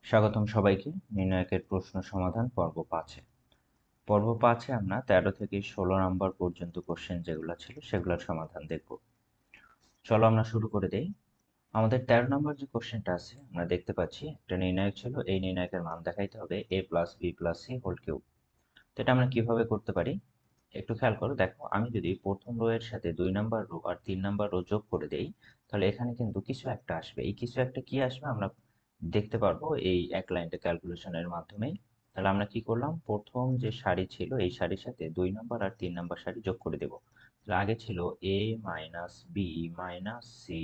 স্বাগতম সবাইকে নির্ণায়কের প্রশ্ন সমাধান পর্ব 5-এ। পর্ব 5-এ আমরা 13 থেকে 16 নম্বর পর্যন্ত কোশ্চেন যেগুলো ছিল সেগুলোর সমাধান দেখব। চলো আমরা শুরু করে দেই। আমাদের 13 নম্বর যে কোশ্চেনটা আছে আমরা দেখতে পাচ্ছি একটা নির্ণায়ক ছিল, এই নির্ণায়কের মান দেখাইতে হবে a plus b plus c whole cube. তো এটা আমরা কিভাবে করতে পারি একটু খেয়াল করো। দেখো, আমি যদি প্রথম রো এর সাথে 2 নাম্বার রো আর 3 নাম্বার রো যোগ করে দেই, তাহলে এখানে কিন্তু কিছু একটা আসবে। এই কিছু একটা কি আসবে আমরা দেখতে পারবো এই এক লাইনটা ক্যালকুলেশনের মাধ্যমে। তাহলে আমরা কি করলাম, প্রথম যে সারি ছিল এই সারির সাথে 2 নাম্বার আর 3 নাম্বার সারি যোগ করে দেব। তাহলে আগে ছিল a minus B minus C,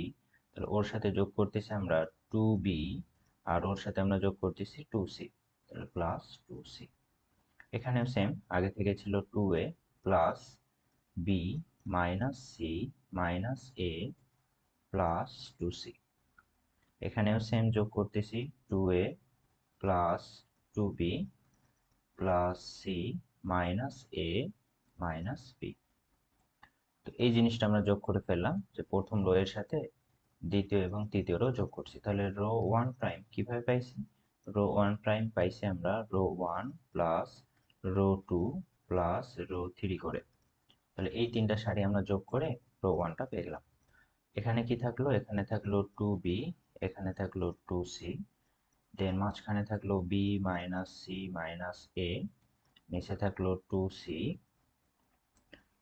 তাহলে ওর সাথে যোগ করতেছি আমরা 2b, আর ওর সাথে আমরা যোগ করতেছি 2c, তাহলে প্লাস 2c। এখানেও সেম, আগে থেকে ছিল 2a plus B minus C minus এ প্লাস 2c। এখানেও সেম যোগ করতেছি 2a plus 2b plus C minus এ মাইনাস বি। তো এই জিনিসটা আমরা যোগ করে ফেললাম যে প্রথম রো এর সাথে দ্বিতীয় এবং তৃতীয় রো যোগ করছি। তাহলে রো ওয়ান প্রাইম কিভাবে পাইছি, রো ওয়ান প্রাইম পাইছি আমরা row one plus row two plus row three করে। তাহলে এই তিনটা সারি আমরা যোগ করে রো ওয়ানটা পেয়ে গেলাম। এখানে কি থাকলো, এখানে থাকলো 2b, এখানে থাকলো 2c, দেন মাঝখানে থাকলো b minus C minus a, নিচে থাকলো 2c,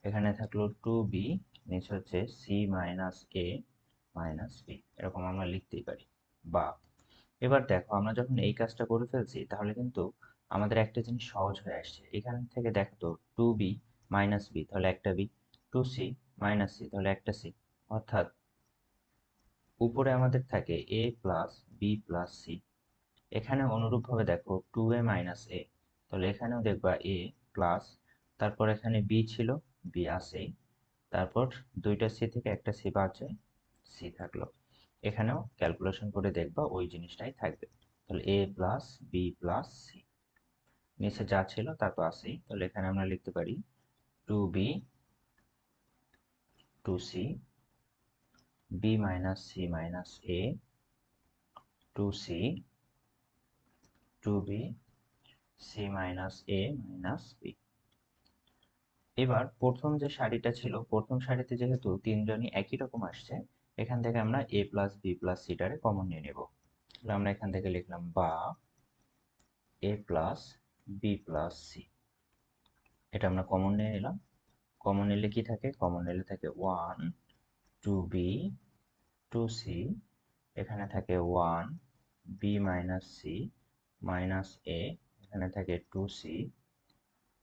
এখানে থাকলো 2b, নিচে হচ্ছে c মাইনাস এ মাইনাস বি। এরকম আমরা লিখতেই পারি। বা এবার দেখো, আমরা যখন এই কাজটা করে ফেলছি তাহলে কিন্তু আমাদের একটা জিনিস সহজ হয়ে আসছে। এখান থেকে দেখো তো 2b মাইনাস বি তাহলে একটা বি, 2c মাইনাস সি তাহলে একটা সি। অর্থাৎ উপরে আমাদের থাকে a plus B plus C. এখানে অনুরূপভাবে দেখো 2a মাইনাস এ, তাহলে এখানেও দেখবা a প্লাস, তারপর এখানে b ছিল, b আসেই, তারপর দুইটা সি থেকে একটা সি বাদ যায়, সি থাকলো। এখানেও ক্যালকুলেশন করে দেখবা ওই জিনিসটাই থাকবে। তাহলে a plus B plus C, নিচে যা ছিল তা তো আসেই। তাহলে এখানে আমরা লিখতে পারি 2b 2c b minus C minus a 2c 2b c minus a minus b। এবার প্রথম যে সারিটা ছিল, প্রথম সারিতে যেহেতু তিনজনই একই রকম আসছে, এখান থেকে আমরা a প্লাস বি প্লাস সিটারে কমন নিয়ে নেব। তাহলে আমরা এখান থেকে লিখলাম বা a plus B plus c, এটা আমরা কমন নিয়ে নিলাম। কমন নিলে কি থাকে, কমন নিলে থাকে 1 2b 2c, এখানে থাকে 1 b minus C minus a, এখানে থাকে 2c,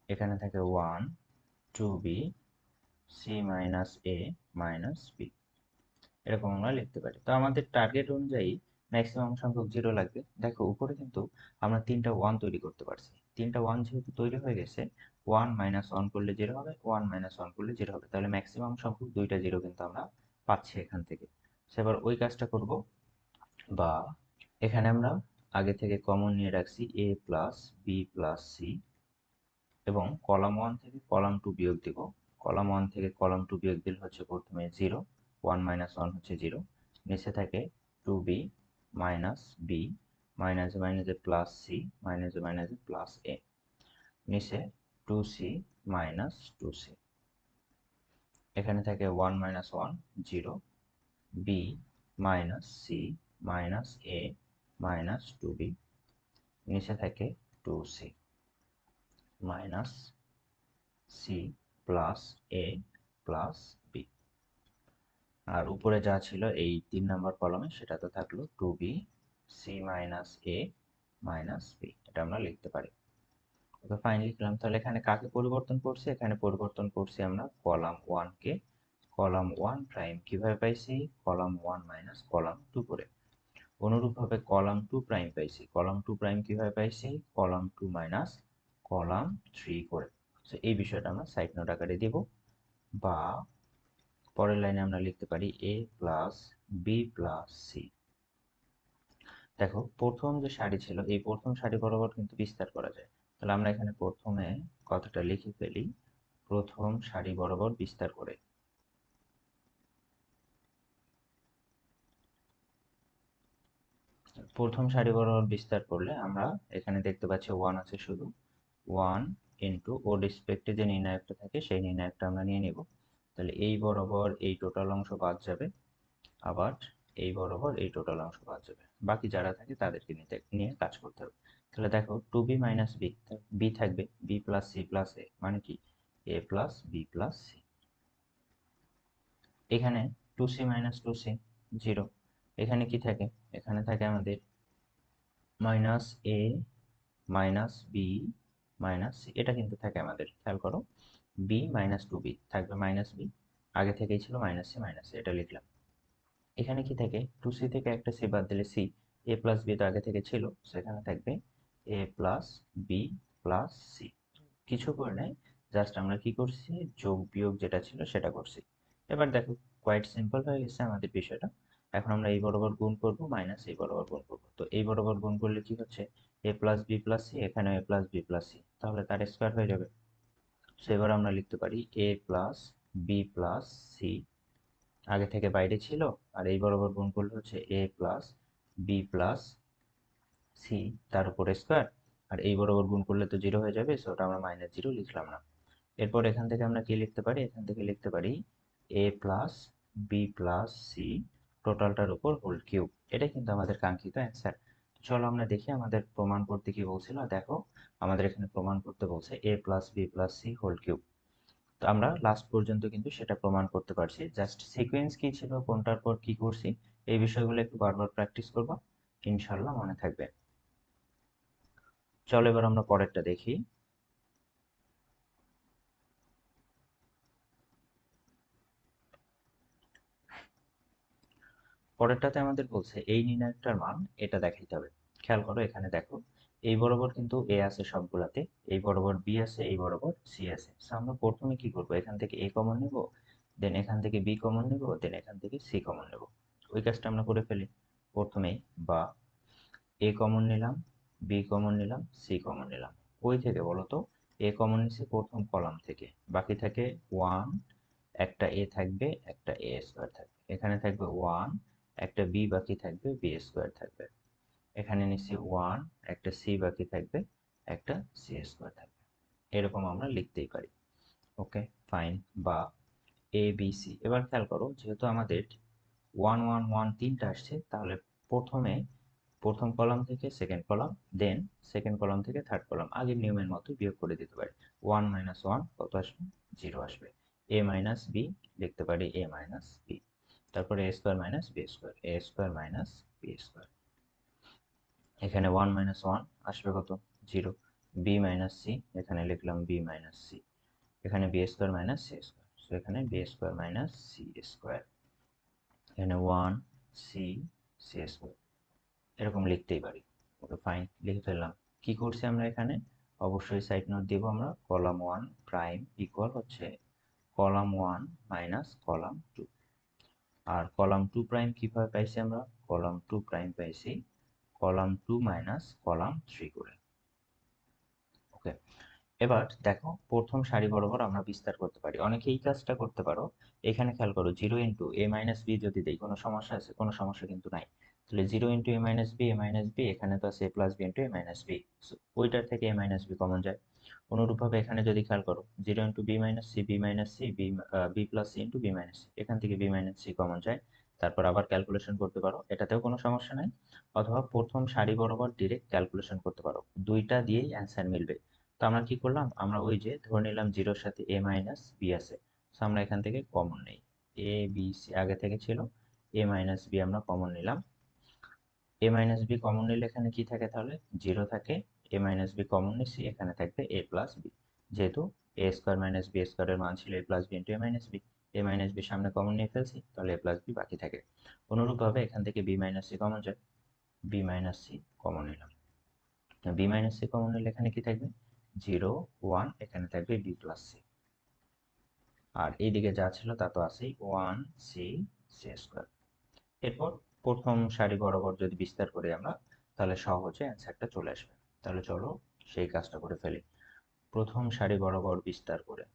এখানে থাকে 1 2b c minus a minus b। এরকম আমরা লিখতে পারি। তো আমাদের টার্গেট অনুযায়ী ম্যাক্সিমাম সংখ্যক জিরো লাগবে। দেখো উপরে কিন্তু আমরা তিনটা ওয়ান তৈরি করতে পারছি। তিনটা ওয়ান যেহেতু তৈরি হয়ে গেছে, ওয়ান মাইনাস ওয়ান করলে জিরো হবে, ওয়ান মাইনাস ওয়ান করলে জিরো হবে, তাহলে ম্যাক্সিমাম সংখ্যক দুইটা জিরো কিন্তু আমরা পাচ্ছি এখান থেকে। সেবার ওই কাজটা করব। বা এখানে আমরা আগে থেকে কমন নিয়ে রাখছি a plus B plus C, এবং কলাম ওয়ান থেকে কলাম টু বিয়োগ দিব। কলাম ওয়ান থেকে কলাম টু বিয়োগ দিলে হচ্ছে প্রথমে জিরো, ওয়ান মাইনাস ওয়ান হচ্ছে জিরো, নিচে থাকে 2b মাইনাস বি, মাইনাসে মাইনাসে প্লাস সি, মাইনাসে মাইনাসে প্লাস এ, নিচে 2c মাইনাস 2c, এখানে থাকে 1 minus one zero, b minus C minus এ মাইনাস 2b, নিচে থাকে 2c মাইনাস সি প্লাস এ প্লাস বি। আর উপরে যা ছিল এই 3 নম্বর কলামে সেটা তো থাকলো 2b সি মাইনাস এ মাইনাস বি, এটা আমরা লিখতে পারি। ওকে, ফাইন লিখলাম। তাহলে এখানে কাকে পরিবর্তন করছি, এখানে পরিবর্তন করছি আমরা কলাম ওয়ানকে। কলাম ওয়ান প্রাইম কিভাবে পাইছি, column one minus column two করে। অনুরূপভাবে কলাম টু প্রাইম পাইছি, কলাম টু প্রাইম কিভাবে পাইছি, column two minus column three করে। তো এই বিষয়টা আমরা সাইড নোট আকারে দিব। বা পরের লাইনে আমরা লিখতে পারি a plus B plus C. দেখো প্রথম যে সারি ছিল এই প্রথম সারি বরাবর কিন্তু বিস্তার করা যায়। তাহলে আমরা এখানে প্রথমে কথাটা লিখে ফেলি, প্রথম সারি বরাবর বিস্তার করে। প্রথম সারি বরাবর বিস্তার করলে আমরা এখানে দেখতে পাচ্ছি 1 আছে শুধু, 1 ইন্টু ওর রেসপেক্টে যে নির্ণায়কটা থাকে সেই নির্ণায়কটা আমরা নিয়ে নিব। তাহলে এই বরাবর এই টোটাল অংশ বাদ যাবে, আবার এই বরাবর এই টোটাল অংশ বাদ যাবে, বাকি যারা থাকে তাদেরকে নিয়ে কাজ করতে হবে। তাহলে দেখো 2b মাইনাস বি, বি থাকবে বি প্লাস সি প্লাস এ, মানে কি এ প্লাস বি প্লাস সি। এখানে 2c মাইনাস 2c 0, এখানে কি থাকে, এখানে থাকে আমাদের মাইনাস এ মাইনাস বি মাইনাস সি, এটা কিন্তু থাকে আমাদের, খেয়াল করো বি মাইনাস 2b থাকবে মাইনাস বি, আগে থেকেই ছিল মাইনাস সি মাইনাস, এটা লিখলাম। এখানে কি থাকে 2c থেকে একটা সি বাদ দিলে সি, এ প্লাস বি তো আগে থেকে ছিল, সেখানে থাকবে এ প্লাস বি প্লাস সি। কিছু করে নাই, জাস্ট আমরা কি করছি, যোগ বিয়োগ যেটা ছিল সেটা করছি। এবার দেখো কোয়াইট সিম্পল হয়ে গেছে আমাদের বিষয়টা। এখন আমরা এই বরাবর গুণ করব, মাইনাস এই বরাবর গুণ করব, তো এই বরাবর গুণ করলে কি হচ্ছে A plus B plus C, এখানে এ প্লাস বি প্লাস সি, তাহলে তার স্কোয়ার হয়ে যাবে। সো এবার আমরা লিখতে পারি এ প্লাস বি প্লাস সি, আগে থেকে বাইরে ছিল, আর এই বরাবর গুণ করলে হচ্ছে A plus B plus C তার উপর স্কোয়ার, আর এই বরাবর গুণ করলে তো জিরো হয়ে যাবে, সো ওটা আমরা মাইনাস জিরো লিখলাম না। এরপর এখান থেকে আমরা কি লিখতে পারি, এখান থেকে লিখতে পারি এ প্লাস বি প্লাস সি টোটালটার উপর হোল কিউব, এটাই কিন্তু আমাদের কাঙ্ক্ষিত অ্যান্সার। চলো আমরা দেখি আমাদের প্রমাণ করতে কি বলছিল। দেখো আমাদের এখানে প্রমাণ করতে বলছে a plus B plus C whole cube. তো আমরা লাস্ট পর্যন্ত কিন্তু সেটা প্রমাণ করতে পারছি, জাস্ট সিকোয়েন্স কি ছিল, কোনটার পর কি করছি, এই বিষয়গুলো একটু বারবার প্র্যাকটিস করবো, ইনশাল্লাহ মনে থাকবে। চলো এবার আমরা পরেরটা দেখি। পরেরটাতে আমাদের বলছে এই নির্ণায়কটার মান এটা দেখাইতে হবে। খেয়াল করো এখানে দেখো এই বরাবর কিন্তু এ আছে সবগুলাতে, এই বরাবর বি আছে, এই বরাবর সি আছে। So আমরা প্রথমে কি করব, এখান থেকে এ কমন নেব, দেন এখান থেকে বি কমন নেব, দেন এখান থেকে সি কমন নেব। ওই কাজটা আমরা করে ফেলি প্রথমেই, বা এ কমন নিলাম, বি কমন নিলাম, সি কমন নিলাম। ওই থেকে বলো তো, এ কমন নিছি প্রথম কলাম থেকে, বাকি থাকে 1, একটা এ থাকবে, একটা এ স্কোয়ার থাকবে, এখানে থাকবে 1, একটা বি বাকি থাকবে, বি স্কোয়ার থাকবে, এখানে নিচ্ছি 1, একটা সি বাকি থাকবে, একটা সি স্কোয়ার থাকবে। এরকম আমরা লিখতেই পারি। Okay fine. বা এ বি সি, এবার খেয়াল করো যেহেতু আমাদের 1 1 1 তিনটা আসছে, তাহলে প্রথমে প্রথম কলাম থেকে second column, then second column থেকে থার্ড কলাম, আগের নিয়মের মতো বিয়োগ করে দিতে পারি। 1 মাইনাস 1 কত আসবে, 0 আসবে। এ মাইনাস বি লিখতে পারি এ মাইনাস বি, তারপরে এ স্কোয়ার মাইনাস বি স্কোয়ার, এ স্কোয়ার মাইনাস বি স্কোয়ার। এখানে 1 মাইনাস 1 আসবে কত, 0। বি মাইনাস সি, এখানে লিখলাম বি মাইনাস সি, এখানে b square minus C square, so এখানে b square minus C square, এখানে 1 সি সি স্কোয়ার, এরকম লিখতেই পারি। ওকে ফাইন, লিখে ফেললাম। কি করছি আমরা এখানে, অবশ্যই সাইড নোট দিব আমরা, কলাম 1 প্রাইম ইকুয়াল হচ্ছে কলাম 1 মাইনাস কলাম 2, আর কলাম 2 প্রাইম কিভাবে পাইছি আমরা, কলাম 2 প্রাইম পাইছি কলাম 2 মাইনাস কলাম 3 করে। ওকে, এবার দেখো প্রথম সারি বরাবর আমরা বিস্তার করতে পারি, অনেকে এই কাজটা করতে পারো। এখানে খেয়াল করো 0 ইন্টু এ মাইনাস বি যদি দেই, কোনো সমস্যা আছে, কোনো সমস্যা কিন্তু নাই। তাহলে 0 into A minus B, A minus B, এখানে তো আছে এ plus B into A minus B, ওইটার থেকে এ মাইনাস বি কমন যায়। অনুরূপভাবে এখানে যদি খেয়াল করো 0 into B minus C, B minus C, B plus C into B minus C, এখান থেকে বি মাইনাস সি কমন যায়। তারপর আবার ক্যালকুলেশন করতে পারো, এটাতেও কোনো সমস্যা নাই। অথবা প্রথম সারি বরাবর ডিরেক্ট ক্যালকুলেশন করতে পারো, দুইটা দিয়েই অ্যান্সার মিলবে। তো আমরা কি করলাম, আমরা ওই যে ধরে নিলাম 0-র সাথে এ মাইনাস বি আছে, তো আমরা এখান থেকে কমন নেই, এ বি সি আগে থেকে ছিল, এ মাইনাস বি আমরা কমন নিলাম। এ মাইনাস বি কমন নিলে এখানে কি থাকে, তাহলে 0 থাকে, এ মাইনাস বি কমন নিচ্ছি, এখানে থাকবে এ প্লাস বি, যেহেতু এ স্কোয়ার মাইনাস বি স্কোয়ারের মান ছিল এ plus B into A minus B, A minus B সামনে কমন নিয়ে ফেলছি, তাহলে এ প্লাস বি বাকি থাকে। অনুরূপভাবে এখান থেকে বি মাইনাস সি কমন যায়, বি মাইনাস সি কমন নিলাম, বি মাইনাস সি কমন নিলে এখানে কি থাকবে, 0 1, এখানে থাকবে বি প্লাস সি, আর এইদিকে যা ছিল তা তো আছেই 1 সি সি স্কোয়ার। এরপর প্রথম সারি বরাবর যদি বিস্তার করি আমরা, তাহলে সহজে অ্যান্সারটা চলে আসবে। তাহলে চলো সেই কাজটা করে ফেলি, প্রথম সারি বরাবর বিস্তার করে।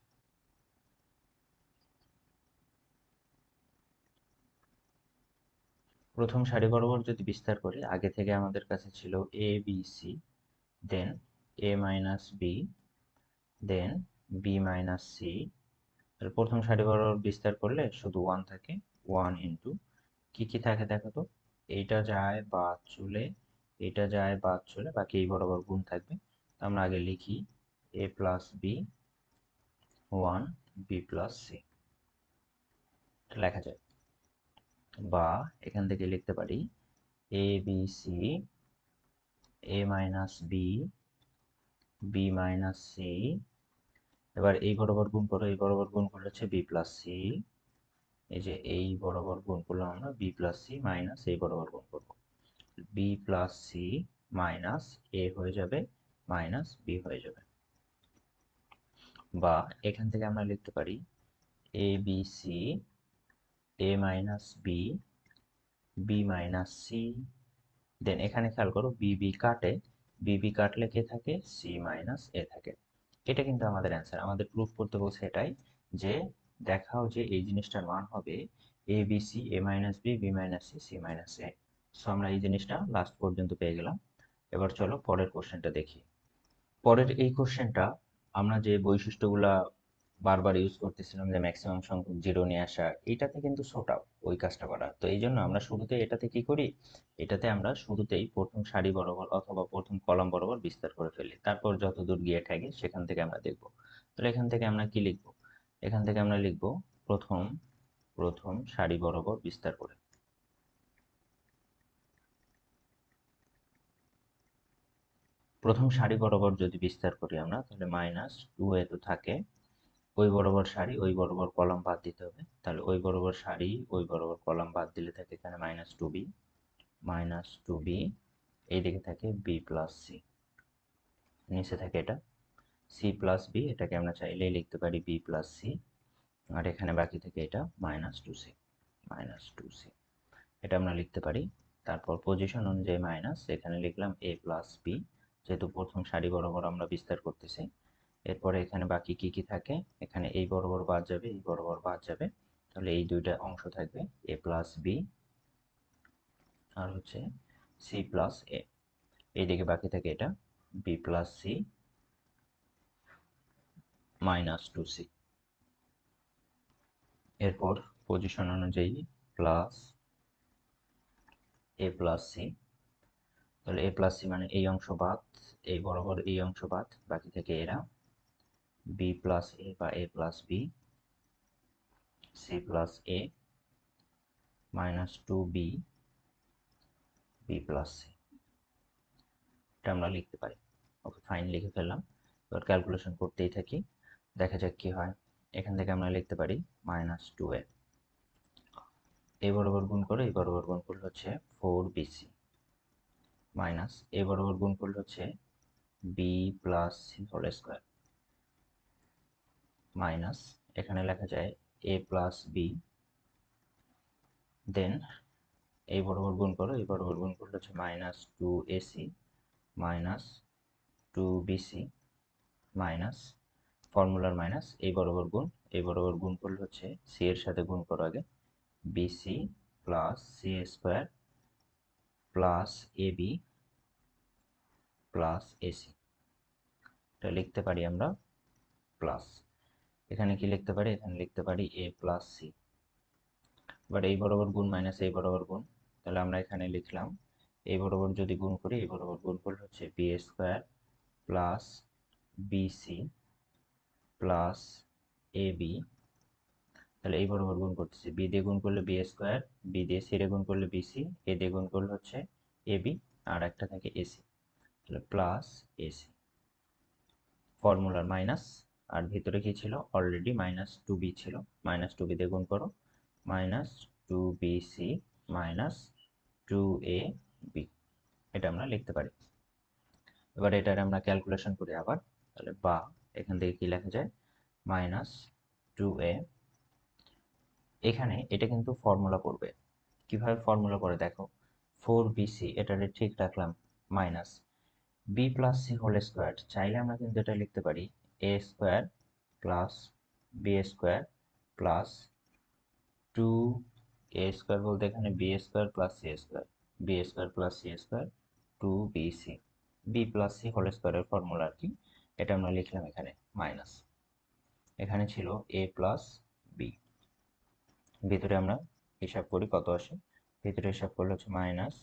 প্রথম সারি বরাবর যদি বিস্তার করি, আগে থেকে আমাদের কাছে ছিল A B C, then A minus B, then B minus C. প্রথম সারি বরাবর বিস্তার করলে শুধু ওয়ান থাকে, ওয়ান ইন্টু কি কি থাকে দেখো তো, এইটা যায় বাদ চলে, এটা যায় বাদ চলে, বাকি এই বরাবর গুণ থাকবে। তো আমরা আগে লিখি a plus b, one b plus c, লেখা যায়। বা এখান থেকে লিখতে পারি a B c, a minus b, b minus c. এবার এই বরাবর গুণ করো, এই বরাবর গুণ করলে হচ্ছে বি প্লাস সি। এই যে এই বরাবর গুণ করলাম আমরা বি প্লাস সি, মাইনাস এই বরাবর গুণ করবো বি প্লাস সি, মাইনাস এ হয়ে যাবে, মাইনাস বি হয়ে যাবে। বা এখান থেকে আমরা লিখতে পারি a B c, a minus b, b minus c. Then এখানে খেয়াল করো বি বি কাটে, বি বি কাটলে কে থাকে, সি মাইনাস এ থাকে। এটা কিন্তু আমাদের অ্যান্সার। আমাদের প্রুফ করতে বলছে এটাই, যে দেখাও যে এই জিনিসটার মান হবে a B c, a minus b, b minus c, c minus a. So আমরা এই জিনিসটা লাস্ট পর্যন্ত পেয়ে গেলাম। এবার চলো পরের কোশ্চেনটা দেখি। পরের এই কোশ্চেনটা আমরা যে বৈশিষ্ট্যগুলা বারবার ইউজ করতেছিলাম, যে ম্যাক্সিমাম সংখ্যক জিরো নিয়ে আসা, এটাতে কিন্তু ছোটা ওই কাজটা করা। তো এই জন্য আমরা শুরুতে এটাতে কি করি, এটাতে আমরা শুরুতেই প্রথম সারি বরাবর অথবা প্রথম কলাম বরাবর বিস্তার করে ফেলি, তারপর যত দূর গিয়ে থাকে সেখান থেকে আমরা দেখব। তাহলে এখান থেকে আমরা কি লিখব, এখান থেকে আমরা লিখব প্রথম প্রথম সারি বরাবর বিস্তার করে। প্রথম সারি বরাবর যদি বিস্তার করি আমরা, তাহলে মাইনাস টু এ তো থাকে, ওই বরাবর সারি ওই বরাবর কলাম বাদ দিতে হবে। তাহলে ওই বরাবর সারি ওই বরাবর কলাম বাদ দিলে থাকে এখানে minus two B, minus two B. এইদিকে থাকে বি প্লাস সি, নিচে থাকে এটা সি প্লাস বি, এটাকে আমরা চাইলেই লিখতে পারি বি প্লাস সি। আর এখানে বাকি থেকে এটা minus two C, minus two C, এটা আমরা লিখতে পারি। তারপর পজিশন অনুযায়ী মাইনাস, এখানে লিখলাম এ প্লাস বি, যেহেতু প্রথম সারি বরাবর আমরা বিস্তার করতেছি। এরপরে এখানে বাকি কি কি থাকে, এখানে এই বরাবর বাদ যাবে, এই বরাবর বাদ যাবে, তাহলে এই দুইটা অংশ থাকবে এ প্লাস বি আর হচ্ছে সি প্লাস এ। এইদিকে বাকি থাকে এটা B plus C minus two C. এরপর পজিশন অনুযায়ী প্লাস এ প্লাস সি, তাহলে এ প্লাস সি মানে এই অংশ বাদ, এই বরাবর এই অংশ বাদ, বাকি থেকে এরা বি প্লাস এ বা a plus b, C plus A minus two b, b plus c, এটা আমরা লিখতে পারি। ওকে ফাইন, লিখে ফেললাম। এবার ক্যালকুলেশন করতেই থাকি, দেখা যাক কি হয়। এখান থেকে আমরা লিখতে পারি মাইনাস টু এ, এই বরাবর গুণ করে এই বরাবর গুণ করলে হচ্ছে ফোর বিসি, মাইনাস এই বরাবর গুণ করলে হচ্ছে B plus C whole square, minus এখানে লেখা যায় এ প্লাস বি, দেন এই বরাবর গুণ করো এই বরাবর গুণ করলে হচ্ছে minus two ac, minus two BC, minus ফর্মুলার মাইনাস এই বরাবর গুণ, এই বরাবর গুণ করলে হচ্ছে সি এর সাথে গুণ করো আগে, BC plus C square plus AB plus AC, এটা লিখতে পারি আমরা প্লাস। এখানে কি লিখতে পারি, এখানে লিখতে পারি এ প্লাস সি। এবার এই বরাবর গুণ মাইনাস এই বরাবর গুণ, তাহলে আমরা এখানে লিখলাম এই বরাবর যদি গুণ করি এই বরাবর গুণ করলে হচ্ছে B square plus bc plus a b. তাহলে এই বরাবর গুণ করতেছি, বি দিয়ে গুণ করলে বি স্কোয়ার, বি দিয়ে সি দিয়ে গুণ করলে বিসি, এ দিয়ে গুণ করলে হচ্ছে এ বি, আর একটা থাকে এসি, তাহলে প্লাস এসি ফর্মুলার মাইনাস। আর ভিতরে কি ছিল, অলরেডি মাইনাস টু বি ছিল, মাইনাস টু বি দিয়ে গুণ করো, minus two B C minus two a b, এটা আমরা লিখতে পারি। এবার এটার আমরা ক্যালকুলেশন করি আবার, তাহলে বা এখান থেকে কি লেখা যায় মাইনাস টু এ, এখানে এটা কিন্তু ফর্মুলা করবে, কিভাবে ফর্মুলা করে দেখো, ফোর বিসি এটারে ঠিক রাখলাম, minus B plus C whole square, চাইলে আমরা কিন্তু এটা লিখতে পারি এ square plus B square plus two a square বলতে এখানে b square plus C square, b square plus C square, two B c, B plus C whole স্কোয়ারের formula আর কি, এটা আমরা লিখলাম এখানে মাইনাস, এখানে ছিল এ প্লাস বি, ভিতরে আমরা হিসাব করি কত আসে, ভিতরে হিসাব করলে হচ্ছে minus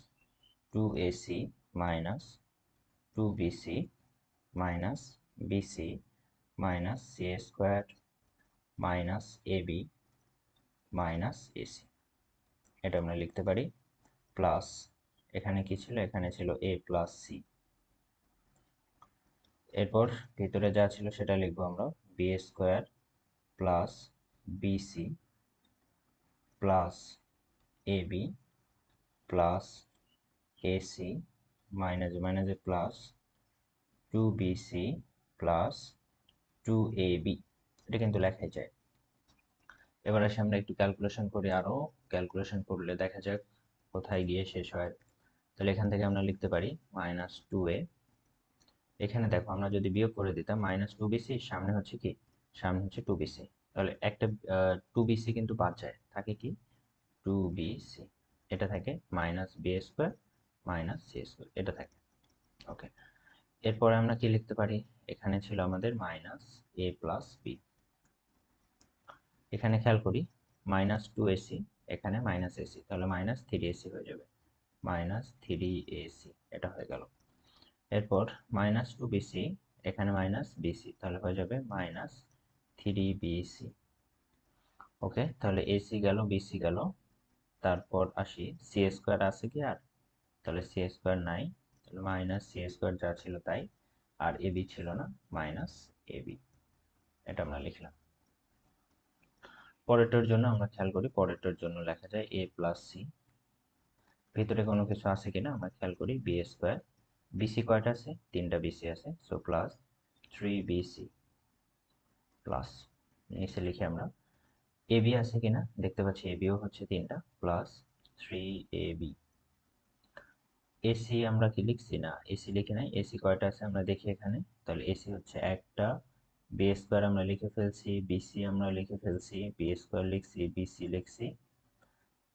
two A C minus two B C minus B C minus C square minus A B minus AC, এটা আমরা লিখতে পারি প্লাস, এখানে কি ছিল, এখানে ছিল এ প্লাস সি, এরপর ভিতরে যা ছিল সেটা লিখবো আমরা, b square plus bc plus a b plus ac minus মাইনাসে plus two bc plus two a b, এটা কিন্তু লেখাই যায়। এবার আসে আমরা একটু ক্যালকুলেশন করি, আরও ক্যালকুলেশন করলে দেখা যাক কোথায় গিয়ে শেষ হয়। তাহলে এখান থেকে আমরা লিখতে পারি মাইনাস টু এ, এখানে দেখো আমরা যদি বিয়োগ করে দিতাম মাইনাস টু বিসি, সামনে হচ্ছে কি, সামনে হচ্ছে টু বিসি, তাহলে একটা টু বিসি কিন্তু বাদ যায়, থাকে কি টু বিসি, এটা থাকে minus B square minus C square, এটা থাকে। ওকে, এরপরে আমরা কি লিখতে পারি, এখানে ছিল আমাদের মাইনাস এ প্লাস বি, এখানে খেয়াল করি মাইনাস টু এসি, এখানে মাইনাস এসি, তাহলে মাইনাস থ্রি এসি হয়ে যাবে, মাইনাস থ্রি এসি, এটা হয়ে গেল। এরপর মাইনাস টু বিসি, এখানে মাইনাস বিসি, তাহলে হয়ে যাবে মাইনাস থ্রি বিসি। ওকে, তাহলে এসি গেল বিসি গেল, তারপর আসি সি স্কোয়ার আছে কি আর, তাহলে সি স্কোয়ার নাই, তাহলে মাইনাস সি স্কোয়ার যা ছিল তাই, আর এবি ছিল না, মাইনাস এবি, এটা আমরা লিখলাম। পরেরটার জন্য আমরা খেয়াল করি, পরেরটার জন্য লেখা যায় এ প্লাস সি, ভিতরে কোনো কিছু আছে কিনা আমরা খেয়াল করি, বি স্কোয়ার, বিসি কয়টা আছে, তিনটা বিসি আছে, so plus three BC plus, নিচে লিখি আমরা এবি আছে কিনা, দেখতে পাচ্ছি এবিও হচ্ছে তিনটা, প্লাস থ্রি এবি। এসি আমরা কি লিখছি, না এসি লিখি নাই, এসি কয়টা আছে আমরা দেখি এখানে, তাহলে এসি হচ্ছে একটা, বি স্কোয়ার আমরা লিখে ফেলছি, বিসি আমরা লিখে ফেলছি, বি স্কোয়ার লিখছি, বিসি লিখছি,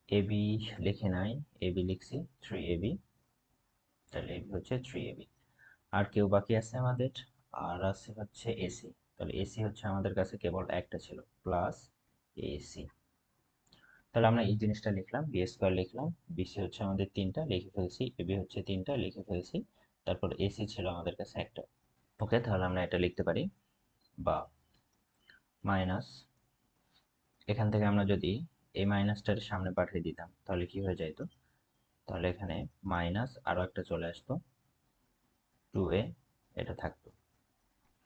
এবি লিখে নাই, এবি লিখছি, থ্রি এবি, তাহলে এবি হচ্ছে থ্রি এবি। আর কেউ বাকি আছে আমাদের, আর আছে হচ্ছে এসি, তাহলে এসি হচ্ছে আমাদের কাছে কেবল একটা ছিল, প্লাস এসি, তাহলে আমরা এই জিনিসটা লিখলাম, বি স্কোয়ার লিখলাম, বিসি হচ্ছে আমাদের তিনটা লিখে ফেলছি, এবি হচ্ছে তিনটা লিখে ফেলছি, তারপর এসি ছিল আমাদের কাছে একটা। ওকে, তাহলে আমরা এটা লিখতে পারি, বা মাইনাস, এখান থেকে আমরা যদি এই মাইনাসটার সামনে পাঠিয়ে দিতাম তাহলে কি হয়ে যাইতো, তাহলে এখানে মাইনাস আরও একটা চলে আসতো, টু এ, এটা থাকতো,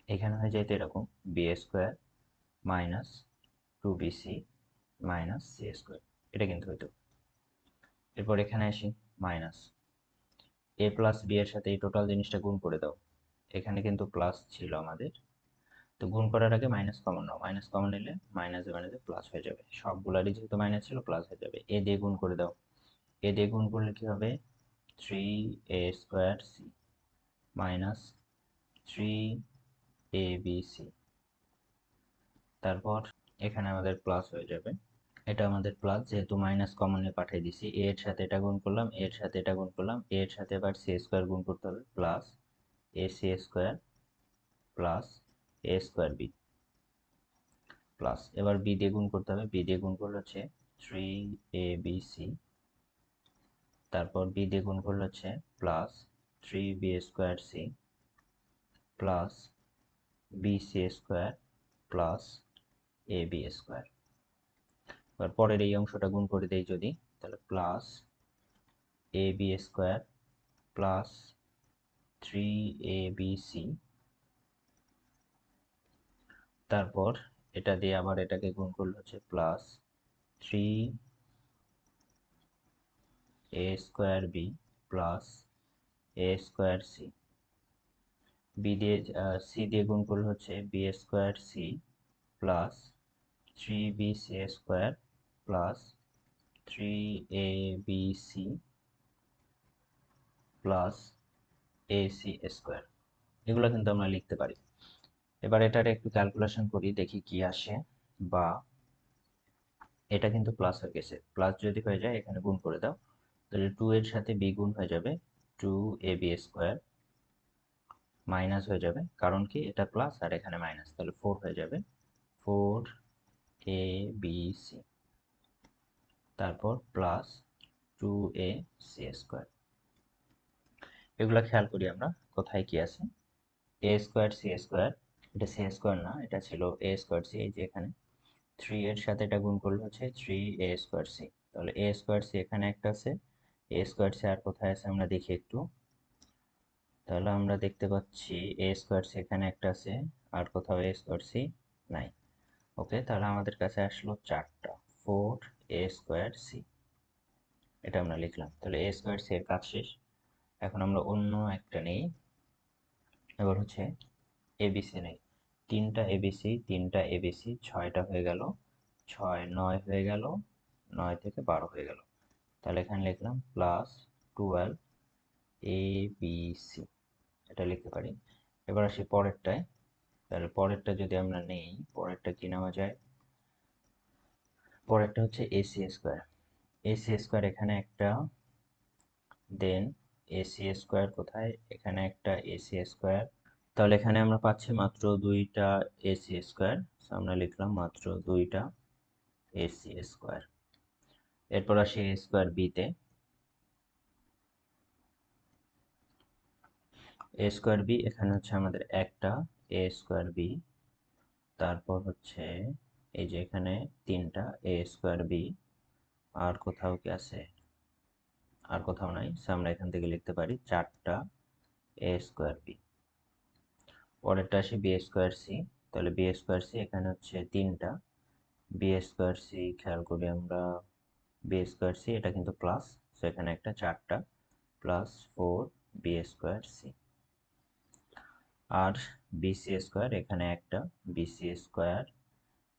এখানে হয়ে যেত এরকম B square minus two BC minus C square, এটা কিন্তু হইতো। এরপর এখানে আসি মাইনাস এ প্লাস বি এর সাথে এই টোটাল জিনিসটা গুণ করে দাও, এখানে কিন্তু প্লাস ছিল আমাদের, তো গুণ করার আগে মাইনাস কমন নাও, মাইনাস কমন নিলে মাইনাসে মাইনাসে প্লাস হয়ে যাবে, সবগুলারই যেহেতু মাইনাস ছিল প্লাস হয়ে যাবে, এ দিয়ে গুণ করে দাও, এ দিয়ে গুণ করলে কি হবে, three A square C minus three A B c, তারপর এখানে আমাদের প্লাস হয়ে যাবে, এটা আমাদের প্লাস, যেহেতু মাইনাস কমনে পাঠিয়ে দিছি, এ এর সাথে এটা গুণ করলাম, এর সাথে এটা গুণ করলাম, এর সাথে এবার সি স্কোয়ার গুণ করতে হবে, plus A C square plus A square B plus, এবার বি দিয়ে গুণ করতে হবে, বি দিয়ে গুণ করলে হচ্ছে থ্রি এ বি সি, তারপর বি দিয়ে গুণ করলে হচ্ছে plus three b square C plus b C square plus a b square. এবার পরের এই অংশটা গুণ করে দেই যদি, তাহলে plus a b square plus three A B c, তারপর এটা দিয়ে আবার এটাকে গুণ করলে হচ্ছে plus three A square B plus A square C, B দিয়ে সি দিয়ে গুণ করলে হচ্ছে B square C plus three B C square plus three A B C plus A C square, এগুলো কিন্তু আমরা লিখতে পারি। এবার এটার একটু ক্যালকুলেশন করি দেখি কি আসে, বা এটা কিন্তু প্লাস হয়ে গেছে, প্লাস যদি হয়ে যায় এখানে গুণ করে দাও, তাহলে 2 এর সাথে বি গুণ হয়ে যাবে, 2ab² মাইনাস হয়ে যাবে, কারণ কি এটা প্লাস আর এখানে মাইনাস, তাহলে 4 হয়ে যাবে, 4abc, তারপর প্লাস 2ac²। এগুলা খেয়াল করি আমরা কোথায় কি আছে। a²c², এটা c² না, এটা ছিল a²c, এই যে এখানে 3 এর সাথে এটা গুণ করলে হচ্ছে 3a²c, তাহলে a²c এখানে একটা আছে, a²c আর কোথায় আছে আমরা দেখি একটু, তাহলে আমরা দেখতে পাচ্ছি a²c এখানে একটা আছে, আর কোথাও a²c নাই। ওকে, তাহলে আমাদের কাছে আসলো চারটা, 4a²c, এটা আমরা লিখলাম। তাহলে a²c এর কাজ শেষ। এখন আমরা অন্য একটা নেই, এবার হচ্ছে এবিসি নেই, তিনটা এবিসি 6টা হয়ে গেল, 6 9 হয়ে গেল, 9 থেকে 12 হয়ে গেল, তাহলে এখানে লিখলাম প্লাস 12 এবিসি, এটা লিখতে পারি। এবার আসি পরেরটায়, তাহলে পরেরটা যদি আমরা নেই, পরেরটা কি নেওয়া যায়, পরেরটা হচ্ছে ac², ac² এখানে একটা, দেন ac² কোথায়, এখানে একটা ac², তাহলে এখানে আমরা পাচ্ছি মাত্র দুইটা ac², আমরা লিখলাম মাত্র দুইটা ac²। এরপর আসি a²b তে, a²b এখানে হচ্ছে আমাদের একটা a²b, তারপর হচ্ছে এই যে এখানে তিনটা a²b, আর কোথাও কি আছে, আর কোথাও নাই, আমরা এখান থেকে লিখতে পারি চারটা a²b। পরেরটা আসি b²c, তাহলে b²c এখানে হচ্ছে তিনটা b²c, খেয়াল করি আমরা, b²c এটা কিন্তু প্লাস, সেখানে একটা চারটা, প্লাস 4b²c, আর bc² এখানে একটা bc²,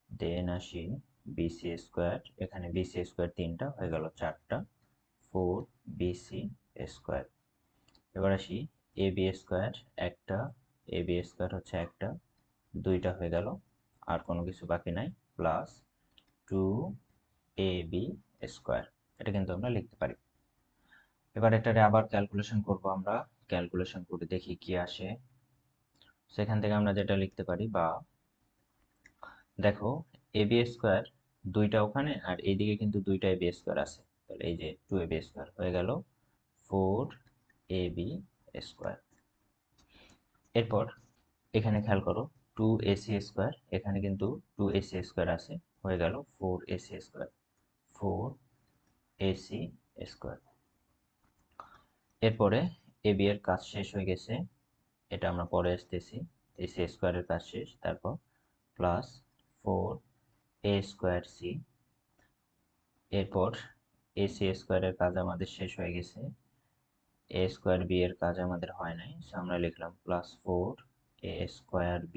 দেন আসি bc², এখানে bc² তিনটা হয়ে গেল চারটা, 4bc²। এবার আসি ab² একটা, ab² হচ্ছে একটা, দুইটা হয়ে গেল, আর কোনো কিছু বাকি নাই, প্লাস 2ab², এটা কিন্তু আমরা লিখতে পারি। এবার এটারে আবার ক্যালকুলেশন করব, আমরা ক্যালকুলেশন করে দেখি কি আসে। সেখান থেকে আমরা যেটা লিখতে পারি, বা দেখো ab² দুইটা ওখানে, আর এইদিকে কিন্তু দুইটা ab² আছে, তাহলে এই যে 2ab² হয়ে গেল 4ab²। এরপর এখানে খেয়াল করো 2ac², এখানে কিন্তু 2ac² আছে, হয়ে গেল 4ac², 4ac²। এরপরে ab এর কাজ শেষ হয়ে গেছে, এটা আমরা পরে আসতেছি, ac² এর কাজ শেষ, তারপর প্লাস 4a²c, এরপর ac² এর কাজ আমাদের শেষ হয়ে গেছে, a²b এর কাজ আমাদের হয় নাই, আমরা লিখলাম প্লাস 4a²b,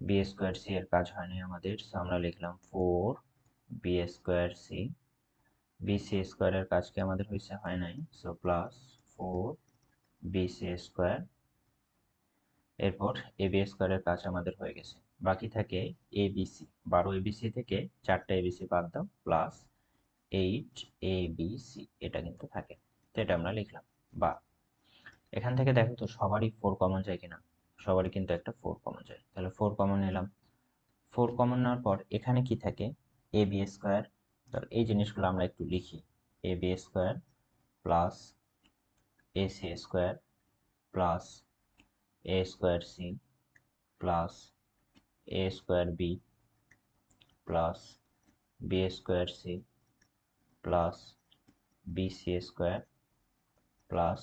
b²c এর কাজ হয়নি আমাদের, আমরা লিখলাম 4b²c, bc² এর কাজ কি আমাদের হয়েছে, হয় নাই, সো প্লাস 4bc²। এরপর ab² এর কাজ আমাদের হয়ে গেছে, বাকি থাকে abc, 12 abc থেকে 4টা abc বাদ দাও, প্লাস 8abc, এটা কিন্তু থাকে, তো এটা আমরা লিখলাম। বা এখান থেকে দেখো তো সবারই 4 কমন যায় কিনা, সবারই কিন্তু একটা 4 কমন যায়, তাহলে 4 কমন নিলাম। 4 কমন নেওয়ার পর এখানে কি থাকে, ab², তাহলে এই জিনিসগুলো আমরা একটু লিখি, ab² plus ac² plus a²c plus a²b plus b²c plus bc² plus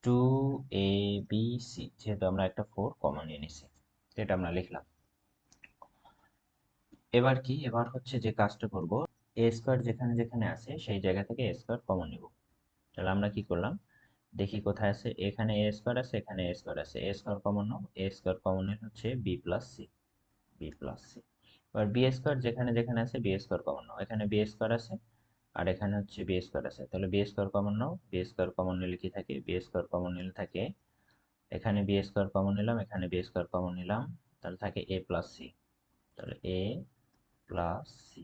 2abc, যেহেতু আমরা একটা 4 কমন নিয়ে নিছি, এটা আমরা লিখলাম। এবার কি, এবার হচ্ছে যে কাজটা করব, a² যেখানে যেখানে আছে সেই জায়গা থেকে a² কমন নিব। তাহলে আমরা কি করলাম, দেখি কোথায় আছে, এখানে a² আছে, এখানে a² আছে, a² কমন নাও, a² কমন নিলে হচ্ছে b+c, b+c। এবার b² যেখানে যেখানে আছে b² কমন নাও, এখানে b² আছে, আর এখানে হচ্ছে b² আছে, তাহলে b² কমন নাও, b² কমন নিলে কি থাকে, b² কমন নিলে থাকে, এখানে b² কমন নিলাম, এখানে b² কমন নিলাম, তাহলে থাকে a+c, তাহলে a প্লাস সি,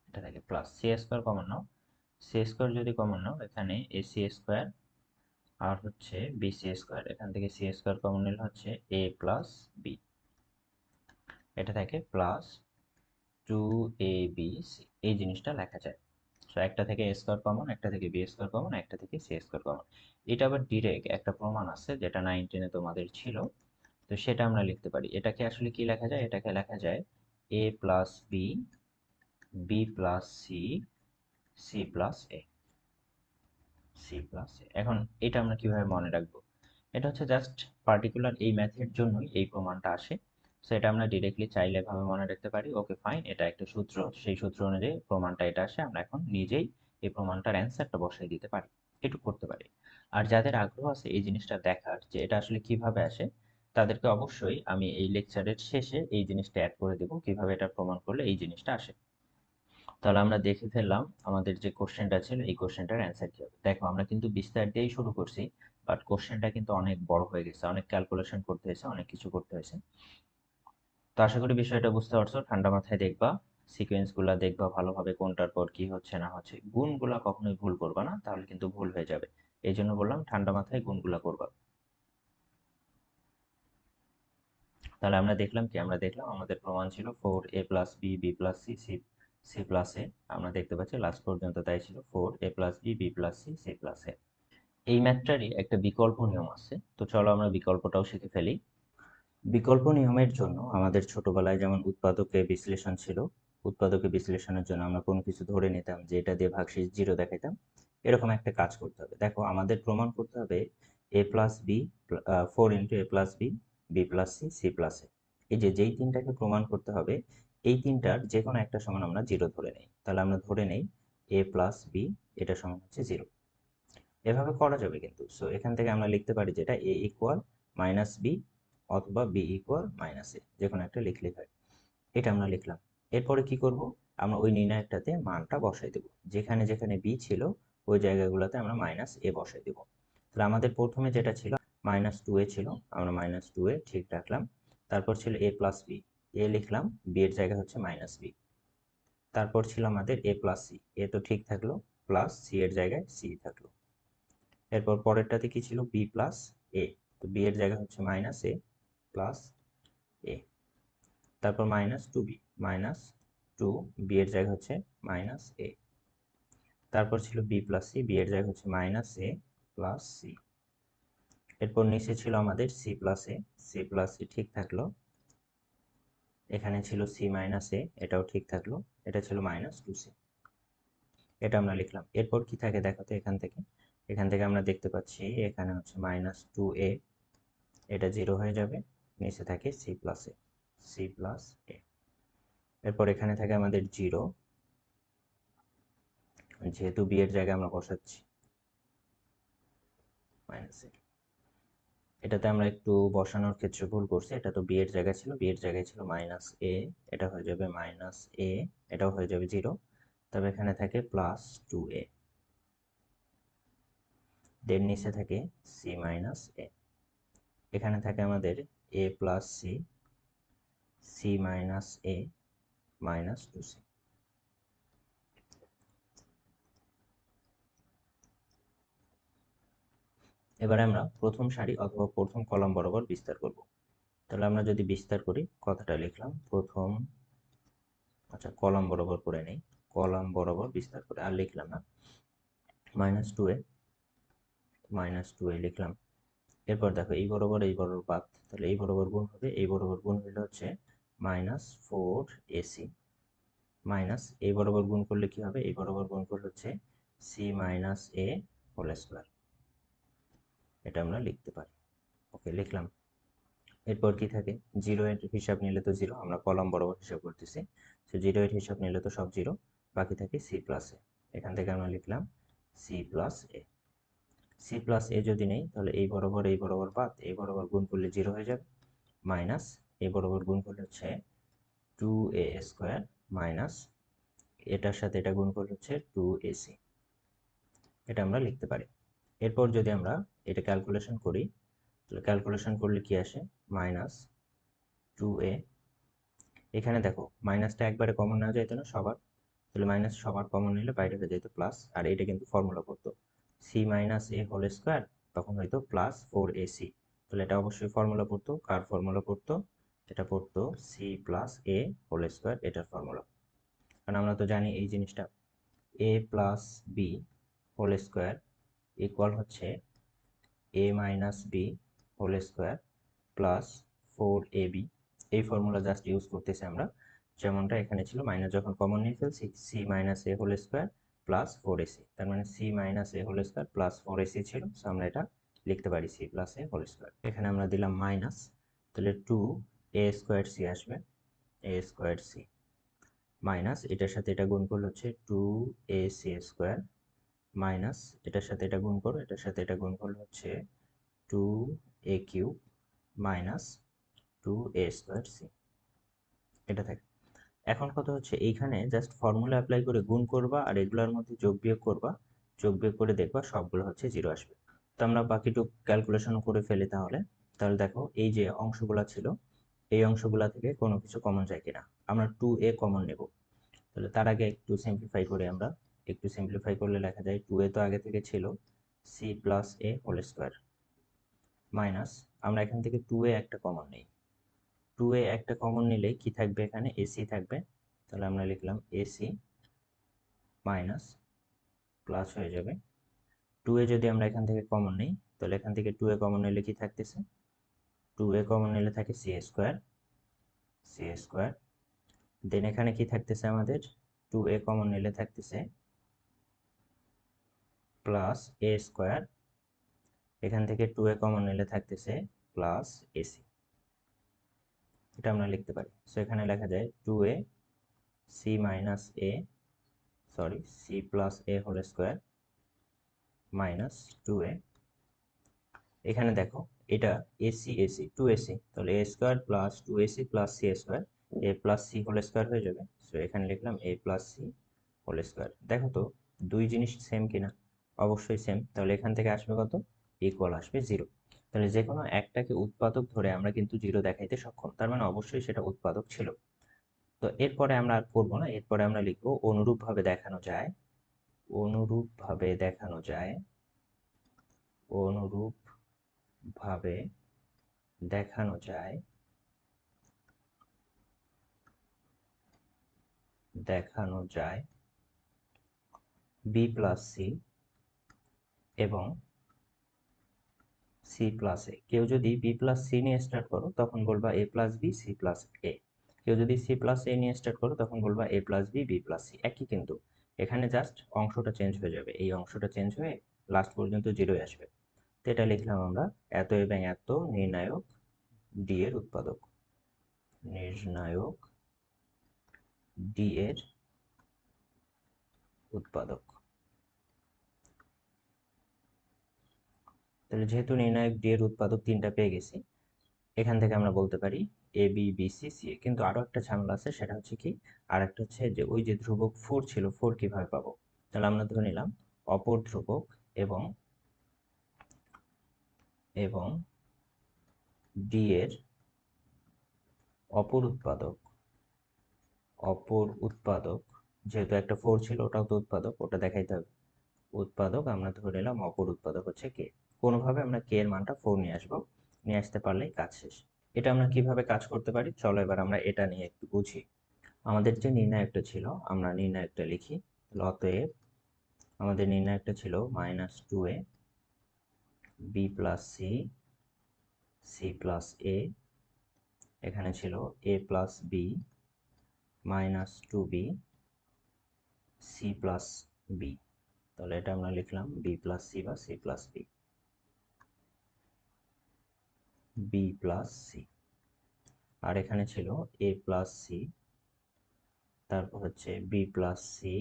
এটা থেকে প্লাস সি স্কোয়ার কমন নাও, সি স্কোয়ার যদি কমন নাও এখানে এ সি স্কোয়ার আর হচ্ছে বি সি স্কোয়ার, এখান থেকে সি স্কোয়ার কমন নিলে হচ্ছে এ প্লাস বি, এটা থেকে প্লাস 2abc, এই জিনিসটা লেখা যায়। সো একটা থেকে এ স্কোয়ার কমন, একটা থেকে বি স্কোয়ার কমন, একটা থেকে সি স্কোয়ার কমন। এটা আবার ডিরেক্ট একটা প্রমাণ আছে যেটা 9-10 এ তোমাদের ছিল, তো সেটা আমরা লিখতে পারি। এটাকে আসলে কি লেখা যায়, এটাকে লেখা যায় a plus b, b plus c, c plus A, c plus a. এখন এটা আমরা কিভাবে মনে রাখবো, এটা হচ্ছে জাস্ট পার্টিকুলার এই ম্যাথের জন্যই এই প্রমাণটা আসে। সো এটা আমরা ডিরেক্টলি চাইলে এভাবে মনে রাখতে পারি, ওকে ফাইন, এটা একটা সূত্র, সেই সূত্র অনুযায়ী প্রমাণটা এটা আসে, আমরা এখন নিজেই এই প্রমাণটার অ্যান্সারটা বসাই দিতে পারি, এটুকু করতে পারি। আর যাদের আগ্রহ আছে এই জিনিসটা দেখার যে এটা আসলে কিভাবে আসে, তাদেরকে অবশ্যই আমি এই লেকচারের শেষে এই জিনিসটা অ্যাড করে দেবো, কিভাবে এটা প্রমাণ করলে এই জিনিসটা আসে। তাহলে আমরা দেখে ফেললাম আমাদের যে কোশ্চেনটা ছিল এই কোশ্চেনটার অ্যান্সার কি হবে। দেখো আমরা কিন্তু বিস্তার দিয়েই শুরু করছি, বাট কোশ্চেনটা কিন্তু অনেক বড় হয়ে গেছে, অনেক ক্যালকুলেশন করতে হয়েছে, অনেক কিছু করতে হয়েছে। তো আশা করি বিষয়টা বুঝতে পারছো, ঠান্ডা মাথায় দেখবা, সিকোয়েন্স গুলা দেখবা ভালোভাবে, কোনটার পর কি হচ্ছে না হচ্ছে, গুণগুলা কখনোই ভুল করবা না, তাহলে কিন্তু ভুল হয়ে যাবে। এই জন্য বললাম ঠান্ডা মাথায় গুণগুলা করবা। তাহলে আমরা দেখলাম কি, আমরা দেখলাম আমাদের প্রমাণ ছিল 4a plus b, b plus c, c, c plus a. আমরা দেখতে পাচ্ছি লাস্ট পর্যন্ত তাই ছিল 4a plus b, b plus c, c plus a. এই ম্যাথটারই একটা বিকল্প নিয়ম আছে, তো চলো আমরা বিকল্পটাও শিখে ফেলি। বিকল্প নিয়মের জন্য আমাদের ছোটবেলায় যেমন উৎপাদকে বিশ্লেষণ ছিল, উৎপাদকে বিশ্লেষণের জন্য আমরা কোনো কিছু ধরে নিতাম যে এটা দিয়ে ভাগশেষ 0 দেখাইতাম, এরকম একটা কাজ করতে হবে। দেখো আমাদের প্রমাণ করতে হবে a plus b, 4 a plus b, b plus c, c plus a. এই যে যেই তিনটাকে প্রমাণ করতে হবে, এই তিনটার যে কোনো একটা সমান আমরা 0 ধরে নেই। তাহলে আমরা ধরে নেই এ প্লাস বি, এটা সমান হচ্ছে 0। এভাবে করা যাবে কিন্তু। সো এখান থেকে আমরা লিখতে পারি যেটা এ ইকুয়াল মাইনাস বি অথবা বি ইকুয়াল মাইনাস এ, যে কোনো একটা লিখলেই হয়। এটা আমরা লিখলাম। এরপরে কি করব, আমরা ওই নির্ণায়কটাতে মানটা বসাই দেব, যেখানে যেখানে বি ছিল ওই জায়গাগুলোতে আমরা মাইনাস এ বসাই দেব। তাহলে আমাদের প্রথমে যেটা ছিল -2a ছিল, আমরা -2a ঠিক রাখলাম। তারপর ছিল এ প্লাস বি, এ লিখলাম, বি এর জায়গায় হচ্ছে মাইনাস বি। তারপর ছিল আমাদের এ প্লাস সি, এ তো ঠিক থাকলো, প্লাস সি এর জায়গায় সি থাকলো। এরপর পরেরটাতে কি ছিল, বি প্লাস এ, তো বি এর জায়গা হচ্ছে মাইনাস এ প্লাস এ। তারপর -2b, -2 বি এর জায়গা হচ্ছে মাইনাস এ। তারপর ছিল বি প্লাস সি, বি এর জায়গা হচ্ছে মাইনাস এ প্লাস সি। এরপর নিচে ছিল আমাদের সি প্লাস এ, সি প্লাস সি ঠিক থাকলো। এখানে ছিল সি মাইনাস এ, এটাও ঠিক থাকলো। এটা ছিল -2c, এটা আমরা লিখলাম। এরপর কি থাকে দেখো তো, এখান থেকে আমরা দেখতে পাচ্ছি এখানে হচ্ছে -2a, এটা 0 হয়ে যাবে। নিচে থাকে সি প্লাস এ, সি প্লাস এ। এরপর এখানে থাকে আমাদের 0, যেহেতু বি এর জায়গায় আমরা বসাচ্ছি মাইনাস এ। এটাতে আমরা একটু বসানোর ক্ষেত্রে ভুল করছি, এটা তো বি এর জায়গায় ছিল, বি এর জায়গায় ছিল মাইনাস এ, এটা হয়ে যাবে মাইনাস এ, এটাও হয়ে যাবে 0। তবে এখানে থাকে +2a, দেন নিচে থাকে সি মাইনাস এ। এখানে থাকে আমাদের এ প্লাস সি, সি মাইনাস এ, -2c। এবারে আমরা প্রথম সারি অথবা প্রথম কলাম বরাবর বিস্তার করব। তাহলে আমরা যদি বিস্তার করি, কথাটা লিখলাম প্রথম, আচ্ছা কলাম বরাবর করে নেই, কলাম বরাবর বিস্তার করে আর লিখলাম না, -2a, -2a লিখলাম। এরপর দেখো এই বরাবর বাদ, তাহলে এই বরাবর গুণ হবে, এই বরাবর গুণ হলে হচ্ছে -4ac, মাইনাস এই বরাবর গুণ করলে কি হবে, এই বরাবর গুণ করলে হচ্ছে সি মাইনাস এ হোল স্কোয়ার, এটা আমরা লিখতে পারি। ওকে লিখলাম। এরপর কি থাকে, 0 এর হিসাব নিলে তো 0, আমরা কলাম বরাবর হিসাব করতেছি, তো 0 এর হিসাব নিলে তো সব 0, বাকি থাকে সি প্লাস এ। এখান থেকে আমরা লিখলাম সি প্লাস এ। সি প্লাস এ যদি নেই তাহলে এই বরাবর বাদ, এই বরাবর গুণ করলে 0 হয়ে যাবে, মাইনাস এই বরাবর গুণ করলে হচ্ছে 2a স্কোয়ার, মাইনাস এটার সাথে এটা গুণ করলে হচ্ছে 2ac, এটা আমরা লিখতে পারি। এরপর যদি আমরা এটা ক্যালকুলেশন করি, তাহলে ক্যালকুলেশন করলে কি আসে, -2a এখানে দেখো মাইনাসটা একবারে কমন নেওয়া যেত না সবার, তাহলে মাইনাস সবার কমন নিলে বাইরে হয়ে যেত প্লাস, আর এটা কিন্তু ফর্মুলা পড়তো সি মাইনাস এ হোল স্কোয়ার, তখন হয়তো প্লাস 4ac। তাহলে এটা অবশ্যই ফর্মুলা পড়তো, কার ফর্মুলা পড়তো? এটা পড়তো c plus a whole square, এটার ফর্মুলা। কারণ আমরা তো জানি এই জিনিসটা a plus b whole square equal হচ্ছে a minus b whole square plus 4ab। এই ফর্মুলা জাস্ট ইউজ করতেছি আমরা, যেমনটা এখানে ছিল, মাইনাস যখন কমন নিয়ে ফেলছি সি মাইনাস এ হোল স্কোয়ার প্লাস 4ac, তার মানে সি মাইনাস এ হোল স্কোয়ার প্লাস 4ac ছিল, সো আমরা এটা লিখতে পারি c plus a whole square. এখানে আমরা দিলাম মাইনাস, তাহলে 2a স্কোয়ার সি আসবে, এ স্কোয়ার সি মাইনাস এটার সাথে এটা গুণ করলে হচ্ছে 2ac স্কোয়ার মাইনাস এটার সাথে এটা গুণ করো, এটার সাথে এটা গুণ করলে হচ্ছে 2a cube minus 2a square C, এটা থাকে। এখন কথা হচ্ছে এইখানে জাস্ট ফর্মুলা অ্যাপ্লাই করে গুণ করবা আর এগুলোর মধ্যে যোগ বিয়োগ করবা, যোগ বিয়োগ করে দেখবা সবগুলো হচ্ছে জিরো আসবে। তো আমরা বাকিটুক ক্যালকুলেশন করে ফেলি তাহলে। তাহলে দেখো এই যে অংশগুলা ছিল, এই অংশগুলা থেকে কোনো কিছু কমন যায় কিনা। আমরা 2a কমন নেব, তাহলে তার আগে একটু সিম্পলিফাই করি আমরা। একটু সিম্পলিফাই করলে লেখা যায় 2a তো আগে থেকে ছিল C plus a whole square minus, আমরা এখান থেকে 2a একটা কমন নেই, 2a একটা কমন নিলে কি থাকবে, এখানে এসি থাকবে, তাহলে আমরা লিখলাম এসি মাইনাস প্লাস হয়ে যাবে 2a যদি আমরা এখান থেকে কমন নিই, তাহলে এখান থেকে 2a কমন নিলে কি থাকতেছে, 2a কমন নিলে থাকে সি স্কোয়ার, সি স্কোয়ার, দেন এখানে কি থাকতেছে আমাদের, 2a কমন নিলে থাকতেছে প্লাস এ স্কোয়ার, এখান থেকে 2a কমন নিলে থাকতেছে প্লাস এসি, এটা আমরা লিখতে পারি। সো এখানে লেখা যায় 2a c minus a, sorry c plus a whole square minus 2a, এখানে দেখো এটা এসি এসি 2ac, তাহলে a square plus 2ac plus C square, a plus C whole square হয়ে যাবে। সো এখানে লিখলাম a plus C whole square. দেখো তো দুই জিনিস সেম কিনা, অবশ্যই সেম, তাহলে এখান থেকে আসবে কত, ইকুয়াল আসবে জিরো। তাহলে যে কোনো একটাকে উৎপাদক ধরে আমরা কিন্তু জিরো দেখাইতে সক্ষম, তার মানে অবশ্যই সেটা উৎপাদক ছিল। তো এরপরে আমরা আর করবো না, এরপরে আমরা লিখবো অনুরূপভাবে দেখানো যায়, অনুরূপভাবে দেখানো যায়, অনুরূপভাবে দেখানো যায়, দেখানো যায় বি প্লাস সি এবং সি প্লাস এ। কেউ যদি বি প্লাস সি নিয়ে স্টার্ট করো তখন বলবা a plus b C plus এ, কেউ যদি সি প্লাস এ নিয়ে স্টার্ট করো তখন বলবা a plus b b plus c, একই কিন্তু এখানে জাস্ট অংশটা চেঞ্জ হয়ে যাবে, এই অংশটা চেঞ্জ হয়ে লাস্ট পর্যন্ত জিরোই আসবে। তো এটা লিখলাম আমরা এত এবং এত নির্ণায়ক ডি এর উৎপাদক, নির্ণায়ক ডি এর উৎপাদক। তাহলে যেহেতু নির্ণায়ক ডি এর উৎপাদক তিনটা পেয়ে গেছি, এখান থেকে আমরা বলতে পারি a B B C C এ। কিন্তু আরো একটা ঝামেলা আছে, সেটা হচ্ছে কি, আর একটা হচ্ছে যে ওই যে ধ্রুবক 4 ছিল, 4 কিভাবে পাবো। তাহলে আমরা ধরে নিলাম অপর ধ্রুবক এবং এবং ডি এর অপর উৎপাদক, অপর উৎপাদক, যেহেতু একটা 4 ছিল ওটাও তো উৎপাদক, ওটা দেখাইতে হবে। উৎপাদক আমরা ধরে নিলাম অপর উৎপাদক হচ্ছে কে, কোনোভাবে আমরা কে এর মানটা 4 নিয়ে আসবো, নিয়ে আসতে পারলেই কাজ শেষ। এটা আমরা কিভাবে কাজ করতে পারি, চলো এবার আমরা এটা নিয়ে একটু বুঝি। আমাদের যে নির্ণায়কটা ছিল, আমরা নির্ণায়কটা লিখি। অতএব আমাদের নির্ণায়কটা ছিল minus 2a b plus c c plus a, এখানে ছিল এ plus B minus 2b c plus b. তাহলে এটা আমরা লিখলাম বি প্লাস সি বা c plus b, b plus c. আর এখানে ছিল এ প্লাস সি, তারপর হচ্ছে বি প্লাস সি,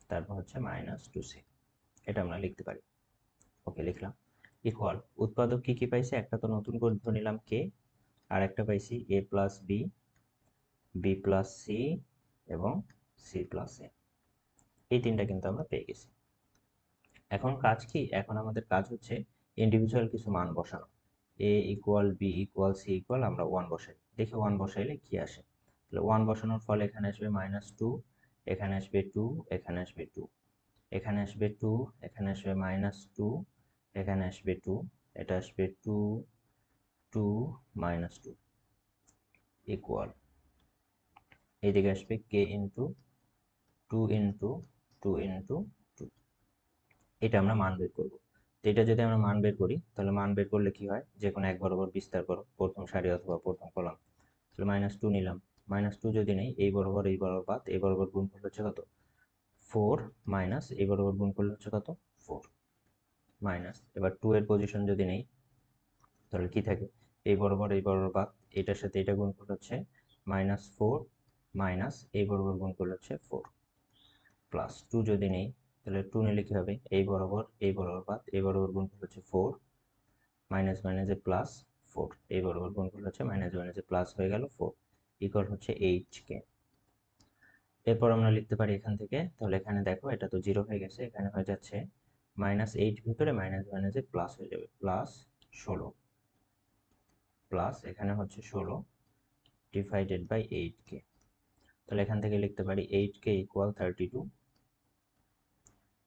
তারপর হচ্ছে মাইনাস 2c। এটা আমরা লিখতে পারি। ওকে লিখলাম। ইকুয়াল উৎপাদক কি কি পাইছি, একটা তো নতুন করে ধরে নিলাম কে, আর একটা পাইছি a plus b b plus C এবং সি প্লাস এ, এই তিনটা কিন্তু আমরা পেয়ে গেছি। এখন কাজ কি, এখন আমাদের কাজ হচ্ছে ইন্ডিভিজুয়াল কিছু মান বসানো। A equal b equal c equal আমরা 1 বসাই, দেখি 1 বসাইলে কি আসে। তাহলে 1 বসানোর ফলে এখানে আসবে -2, এখানে আসবে 2, এখানে আসবে 2, এখানে আসবে 2, এখানে আসবে -2, এখানে আসবে 2, এটা আসবে 2, 2, -2 ইকুয়াল এইদিকে আসবে k ইন্টু 2 ইন্টু 2 ইন্টু 2। এটা আমরা মান বের করব। তো এটা যদি আমরা মান বের করি তাহলে মান বের করলে কি হয়, যে কোনো এক বরাবর বিস্তার করো প্রথম সারি অথবা প্রথম কলাম। তাহলে -2 নিলাম, -2 যদি নেই এই বরাবর বাদ এই বরাবর গুণ করলে হচ্ছে কত 4, মাইনাস এই বরাবর গুণ করলে হচ্ছে কত 4, মাইনাস এবার 2 এর পজিশন যদি নেই তাহলে কি থাকে এই বরাবর বাদ এটার সাথে এটা গুণ করলে হচ্ছে -4, মাইনাস এই বরাবর গুণ করলে হচ্ছে 4, প্লাস 2 যদি নেই তাহলে 2 নিলে কি হবে এই বরাবর বাদ এই বরাবর গুণ করলে হচ্ছে 4, মাইনাস মাইনাসে প্লাস 4, এই বরাবর গুণ করলে হচ্ছে মাইনাস মাইনাসে প্লাস হয়ে গেল 4 ইকুয়াল হচ্ছে 8k। এরপর আমরা লিখতে পারি এখান থেকে, তাহলে এখানে দেখো এটা তো 0 হয়ে গেছে, এখানে হয়ে যাচ্ছে -8 ভিতরে মাইনাস মাইনাসে প্লাস হয়ে যাবে প্লাস 16, প্লাস এখানে হচ্ছে 16 ডিভাইডেড বাই 8k। তাহলে এখান থেকে লিখতে পারি 8k ইকুয়াল 32,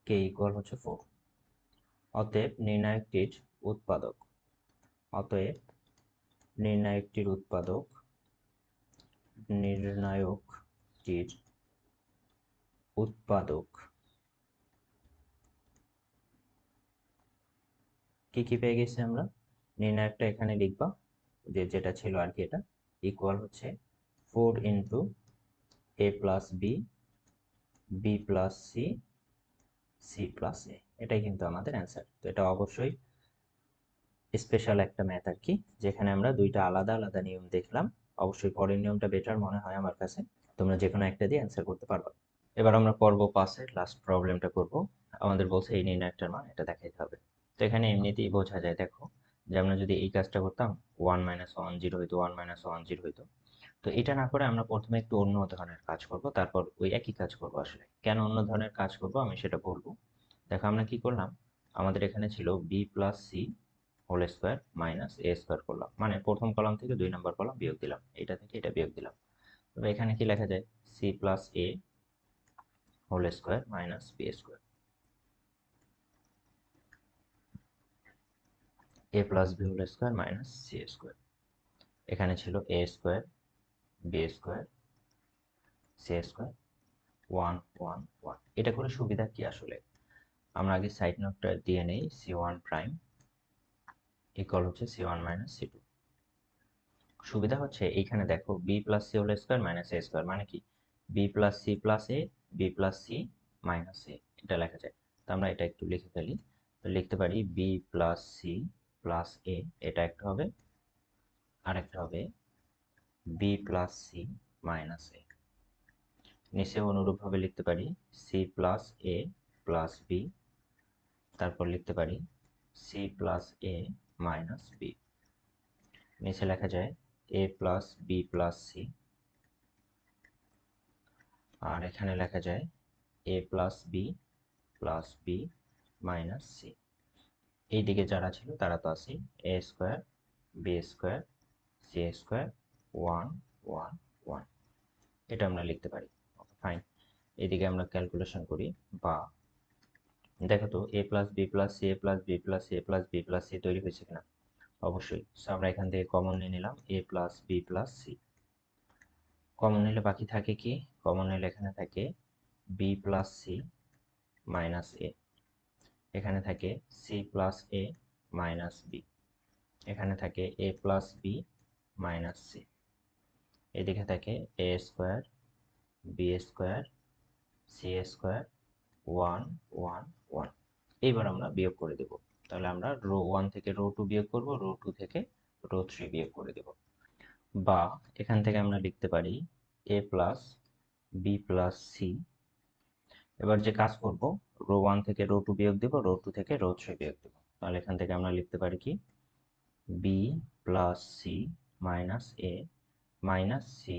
k ইকুয়াল হচ্ছে 4। অতএব নির্ণায়কটির উৎপাদক, অতএব নির্ণায়কটির উৎপাদক, নির্ণায়কটির উৎপাদক কি কি পেয়ে গেছি আমরা, নির্ণায়কটা এখানে লিখবা যে যেটা ছিল আর কি, এটা ইকুয়াল হচ্ছে 4 into a plus b, b plus c, c plus a, এটাই কিন্তু আমাদের অ্যান্সার। তো এটা অবশ্যই স্পেশাল একটা ম্যাথ আর কি, যেখানে আমরা দুইটা আলাদা আলাদা নিয়ম দেখলাম। অবশ্যই পরের নিয়মটা বেটার মনে হয় আমার কাছে, তোমরা যে কোনো একটা দিয়ে অ্যান্সার করতে পারবা। এবার আমরা পর্ব 5-এর লাস্ট প্রবলেমটা করব। আমাদের বলছে এই নির্ণায়কটার মান এটা দেখাইতে হবে। তো এখানে এমনিতেই বোঝা যায়, দেখো যে আমরা যদি এই কাজটা করতাম 1 1 0 হইতো, 1 1 0 হইতো। তো এটা না করে আমরা প্রথমে একটু অন্য ধরনের কাজ করব, তারপর ওই একই কাজ করব। আসলে কেন অন্য ধরনের কাজ করব আমি সেটা বলবো। দেখো আমরা কি করলাম, আমাদের এখানে ছিল B plus C whole square minus a square করলাম, মানে প্রথম কলাম থেকে 2 নম্বর কলাম বিয়োগ দিলাম, এটা থেকে এটা বিয়োগ দিলাম। তবে এখানে কি লেখা যায়, c plus a whole square minus B square, a plus b whole square minus C square. এখানে ছিল এ square, b square, c square, 1 1 1। এটা করে সুবিধা কি আসলে, আমরা আগে সাইড নোটটা দিয়ে নেই, সি ওয়ান প্রাইম ইকুয়াল হচ্ছে c one minus c two. সুবিধা হচ্ছে এইখানে দেখো b plus C whole square minus a square, মানে কি B plus c plus a, b plus C minus a, এটা লেখা যায়। তো আমরা এটা একটু লিখে ফেলি। তো লিখতে পারি b plus c plus a, এটা একটা হবে, আর একটা হবে b plus C minus a. নিচে অনুরূপভাবে লিখতে পারি সি প্লাস এ প্লাস বি, তারপর লিখতে পারি সি প্লাস এ মাইনাস বি। নিচে লেখা যায় a plus B plus c, আর এখানে লেখা যায় a plus B plus B minus c. এইদিকে যারা ছিল তারা তো আছে, a square, b square, c square, 1 1 1, এটা আমরা লিখতে পারি। ফাইন, এদিকে আমরা ক্যালকুলেশন করি, বা দেখো তো এ প্লাস বি প্লাস সি, এ প্লাস বি প্লাস সি, এ প্লাস বি প্লাস সি তৈরি হয়েছে কিনা। অবশ্যই। সো আমরা এখান থেকে কমন নিয়ে নিলাম a plus B plus c. Common নিলে বাকি থাকে কি, কমন নিলে এখানে থাকে B plus C minus a, এখানে থাকে সি প্লাস এ মাইনাস বি, এখানে থাকে a plus B minus c, এদিকে থাকে a square, b square, c square, 1 1 1। এইবার আমরা বিয়োগ করে দেব। তাহলে আমরা রো 1 থেকে রো 2 বিয়োগ করব, রো 2 থেকে রো 3 বিয়োগ করে দেব। বা এখান থেকে আমরা লিখতে পারি এ প্লাস বি প্লাস সি। এবার যে কাজ করব, রো 1 থেকে রো 2 বিয়োগ দেব, রো 2 থেকে রো 3 বিয়োগ দেব। তাহলে এখান থেকে আমরা লিখতে পারি কি বি প্লাস সি মাইনাস এ মাইনাস সি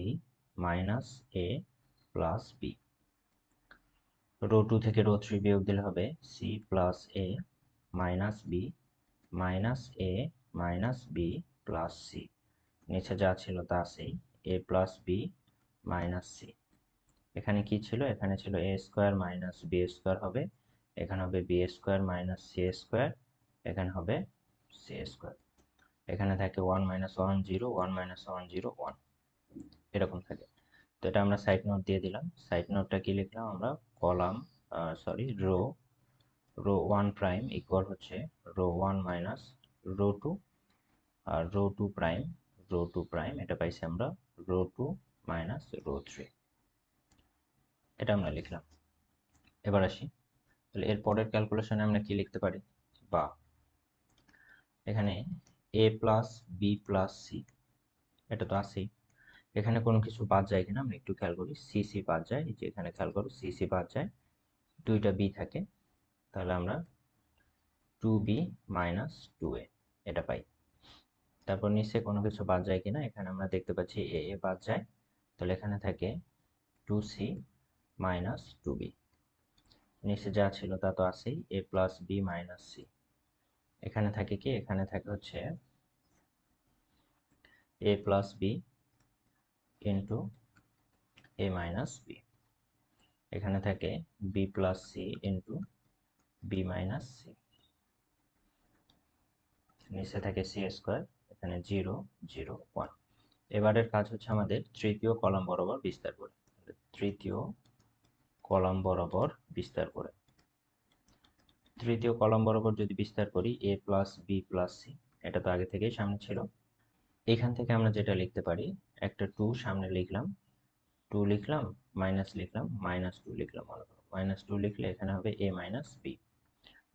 মাইনাস এ প্লাস বি। রো 2 থেকে রো 3 বিয়োগ দিলে হবে সি প্লাস এ মাইনাস বি মাইনাস এ মাইনাস বি প্লাস সি। নিচে যা ছিল তা আছেই, A plus B minus C. এখানে কি ছিল, এখানে ছিল এ স্কোয়ার মাইনাস বি স্কোয়ার হবে, এখানে হবে B square minus C square, এখানে হবে সি স্কোয়ার। এখানে থাকে 1 মাইনাস 1 0, 1 মাইনাস 1 0 1, এরকম থাকে। তো এটা আমরা সাইড নোট দিয়ে দিলাম। সাইড নোটটা কি লিখলাম আমরা, কলাম রো 1 প্রাইম ইকুয়াল হচ্ছে রো 1 মাইনাস রো 2, আর রো টু প্রাইম এটা পাইছি আমরা রো 2 মাইনাস রো 3, এটা আমরা লিখলাম। এবার আসি, তাহলে এর পরের ক্যালকুলেশনে আমরা কি লিখতে পারি, বা এখানে এ প্লাস বি প্লাস সি, এটা তো আছেই। এখানে কোনো কিছু বাদ যায় কিনা আমরা একটু খেয়াল করি, সি সি বাদ যায়, এই যে এখানে খেয়াল করো সি সি বাদ যায়, দুইটা বি থাকে, তাহলে আমরা 2b মাইনাস 2a এটা পাই। তারপর নিচে কোনো কিছু বাদ যায় কিনা, এখানে আমরা দেখতে পাচ্ছি এ এ বাদ যায়, তাহলে এখানে থাকে 2c মাইনাস 2b। নিচে যা ছিল তা তো আছেই, A plus B minus C. এখানে থাকে কি, এখানে থাকে হচ্ছে A plus B into A minus B. এখানে থাকে B plus C into B minus C. নিচে থাকে সি স্কোয়ার, এখানে 0 0 1। এবারের কাজ হচ্ছে আমাদের তৃতীয় কলাম বরাবর বিস্তার করে, তৃতীয় কলাম বরাবর বিস্তার করে তৃতীয় কলাম বরাবর যদি বিস্তার করি এ প্লাস বি প্লাস সি, এটা তো আগে থেকেই সামনে ছিল। এখান থেকে আমরা যেটা লিখতে পারি, একটা 2 সামনে লিখলাম, 2 লিখলাম, মাইনাস লিখলাম, মাইনাস 2 লিখলাম, মনে করো মাইনাস 2 লিখলে এখানে হবে এ মাইনাস বি।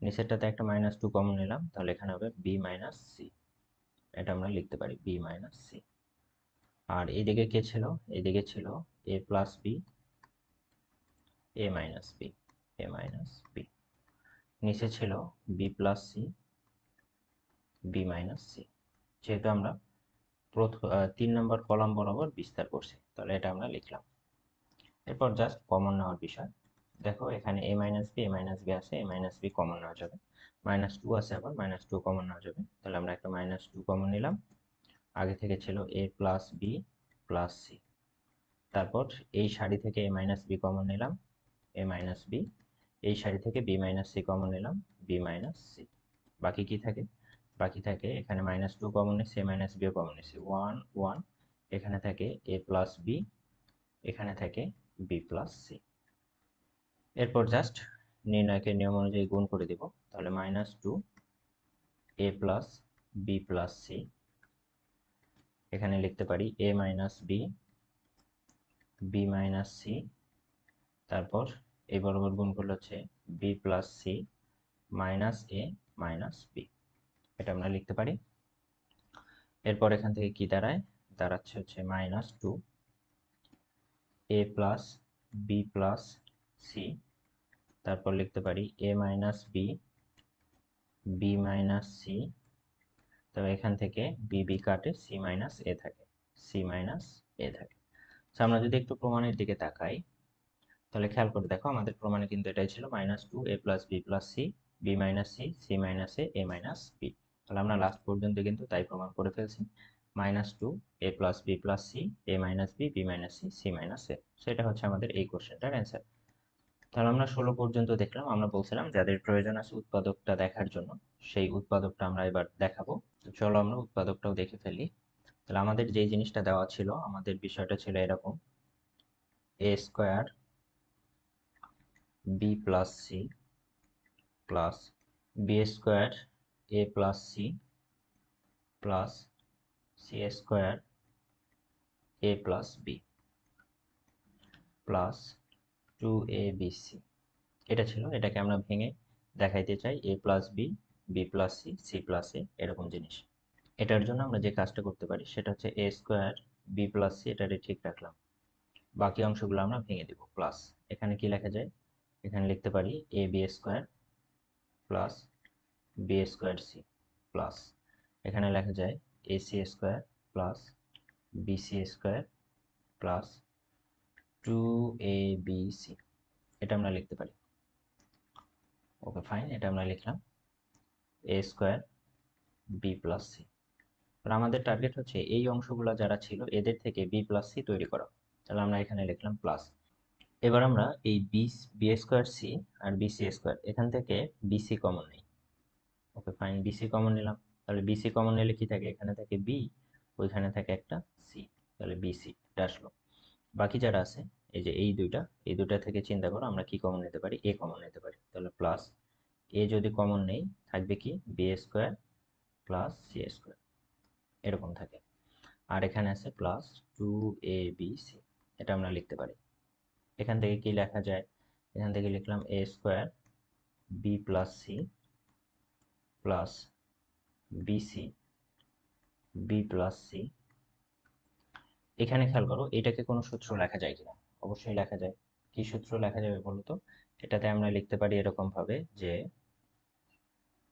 নিচেরটাতে একটা মাইনাস 2 কমন নিলাম, তাহলে এখানে হবে বি মাইনাস সি, এটা আমরা লিখতে পারি বি মাইনাস সি। আর এইদিকে কে ছিল, এইদিকে ছিল এ plus B A minus B, A minus B. নিচে ছিল B plus C B minus C. যেহেতু আমরা 3 নম্বর কলাম বরাবর বিস্তার করছি, তাহলে এটা আমরা লিখলাম। এরপর জাস্ট কমন নেওয়ার বিষয়, দেখো এখানে এ মাইনাস বি আছে, এ মাইনাস বি কমন নেওয়া যাবে, মাইনাস 2 আছে, আবার মাইনাস 2 কমন নেওয়া যাবে, তাহলে আমরা একটা মাইনাস 2 কমন নিলাম। আগে থেকে ছিল এ প্লাস বি প্লাস সি, তারপর এই সারি থেকে এ মাইনাস বি কমন নিলাম, এ মাইনাস বি, এই সারি থেকে বি মাইনাস সি কমন নিলাম, বি মাইনাস সি। বাকি কি থাকে, বাকি থাকে এখানে মাইনাস 2 কমন নিচ্ছে, এ মাইনাস বিও কমন নিচ্ছে, 1 1। এখানে থাকে এ প্লাস বি, এখানে থাকে বি প্লাস সি। এরপর জাস্ট নির্ণয়কের নিয়ম অনুযায়ী গুণ করে দিব, তাহলে minus 2 a plus B plus C, এখানে লিখতে পারি a minus b b minus c, তারপর এই বরাবর গুণ করলে হচ্ছে বি প্লাস সি মাইনাস এ মাইনাস বি, এটা আমরা লিখতে পারি। এরপর এখান থেকে কি দাঁড়ায়, দাঁড়াচ্ছে হচ্ছে minus 2 a plus B plus c, তারপর লিখতে পারি a minus b b minus c, তবে এখান থেকে বি বি কাটে, সি মাইনাস এ থাকে, সি মাইনাস এ থাকে। আমরা যদি একটু প্রমাণের দিকে তাকাই, তাহলে খেয়াল করে দেখো আমাদের প্রমাণে কিন্তু এটাই ছিল minus 2 a plus B plus C B minus c c minus a a minus b. তাহলে আমরা লাস্ট পর্যন্ত কিন্তু তাই প্রমাণ করে ফেলছি, minus 2 a plus B plus c a minus b b minus c c minus a. সেটা হচ্ছে আমাদের এই কোশ্চেনটার অ্যান্সার। তাহলে আমরা 16 পর্যন্ত দেখলাম। আমরা বলছিলাম যাদের প্রয়োজন আছে উৎপাদকটা দেখার জন্য, সেই উৎপাদকটা আমরা এবার দেখাবো। তো চলো আমরা উৎপাদকটাও দেখে ফেলি। তাহলে আমাদের যে জিনিসটা দেওয়া ছিল, আমাদের বিষয়টা ছিল এরকম, a square B plus c plus B square a plus c plus C square a plus B plus 2abc, এটা ছিল। এটাকে আমরা ভেঙে দেখাইতে চাই a plus b b plus c c plus a, এরকম জিনিস। এটার জন্য আমরা যে কাজটা করতে পারি সেটা হচ্ছে এ স্কোয়ার বি প্লাস সি এটারে ঠিক রাখলাম, বাকি অংশগুলো আমরা ভেঙে দিব, প্লাস এখানে কি লেখা যায়, এখানে লিখতে পারি a b square plus B square C plus এখানে লেখা যায় a C square plus b C square plus 2abc, এটা আমরা লিখতে পারি। ওকে ফাইন, এটা আমরা লিখলাম a square B plus C. আমাদের টার্গেট হচ্ছে এই অংশগুলো যারা ছিল এদের থেকে বি প্লাস সি তৈরি করা। তাহলে আমরা এখানে লিখলাম প্লাস। এবার আমরা এই বি স্কোয়ার সি আর বিসি স্কোয়ার এখান থেকে বিসি কমন নিই। ওকে ফাইন, বিসি কমন নিলাম। তাহলে বিসি কমন নিলে কি থাকে, এখানে থাকে বি, ওইখানে থাকে একটা সি, তাহলে বিসি এটা আসলো। বাকি যারা আছে এই যে এই দুইটা থেকে চিন্তা করো আমরা কি কমন নিতে পারি, এ কমন নিতে পারি। তাহলে প্লাস এ যদি কমন নেই থাকবে কি B square plus C square, এরকম থাকে। আর এখানে আছে প্লাস 2abc, এটা আমরা লিখতে পারি। এখান থেকে কি লেখা যায়, এখান থেকে লিখলাম a square B plus c plus bc b plus C. এখানে খেয়াল করো এটাকে কোনো সূত্র লেখা যায় কিনা, অবশ্যই লেখা যায়। কি সূত্র লেখা যাবে বলো তো? এটাতে আমরা লিখতে পারি এরকম ভাবে যে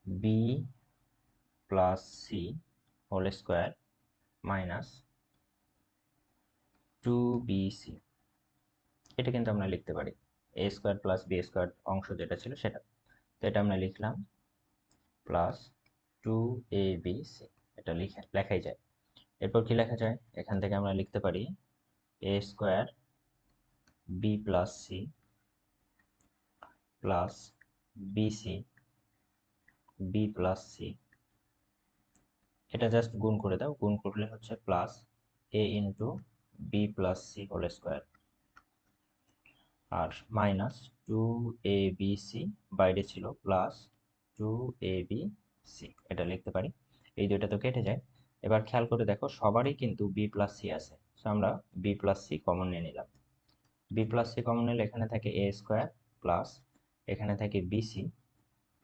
B plus C whole square minus 2bc, এটা কিন্তু আমরা লিখতে পারি এ স্কোয়ার প্লাস বি স্কোয়ার অংশ যেটা ছিল সেটা। তো এটা আমরা লিখলাম প্লাস 2abc, এটা লেখাই যায়। এরপর কি লেখা যায়, এখান থেকে আমরা লিখতে পারি এ square B plus c plus bc b plus c, এটা জাস্ট গুণ করে দাও, গুণ করলে হচ্ছে plus a into b plus C whole square আর মাইনাস 2abc, বাইরে ছিল প্লাস 2abc, এটা লিখতে পারি। এই দুইটা তো কেটে যায়। এবার খেয়াল করে দেখো সবারই কিন্তু বি প্লাস সি আছে, তো আমরা বি প্লাস সি কমন নিয়ে নিলাম। বি প্লাস সি কমন নিলে এখানে থাকে এ স্কোয়ার প্লাস এখানে থাকে বিসি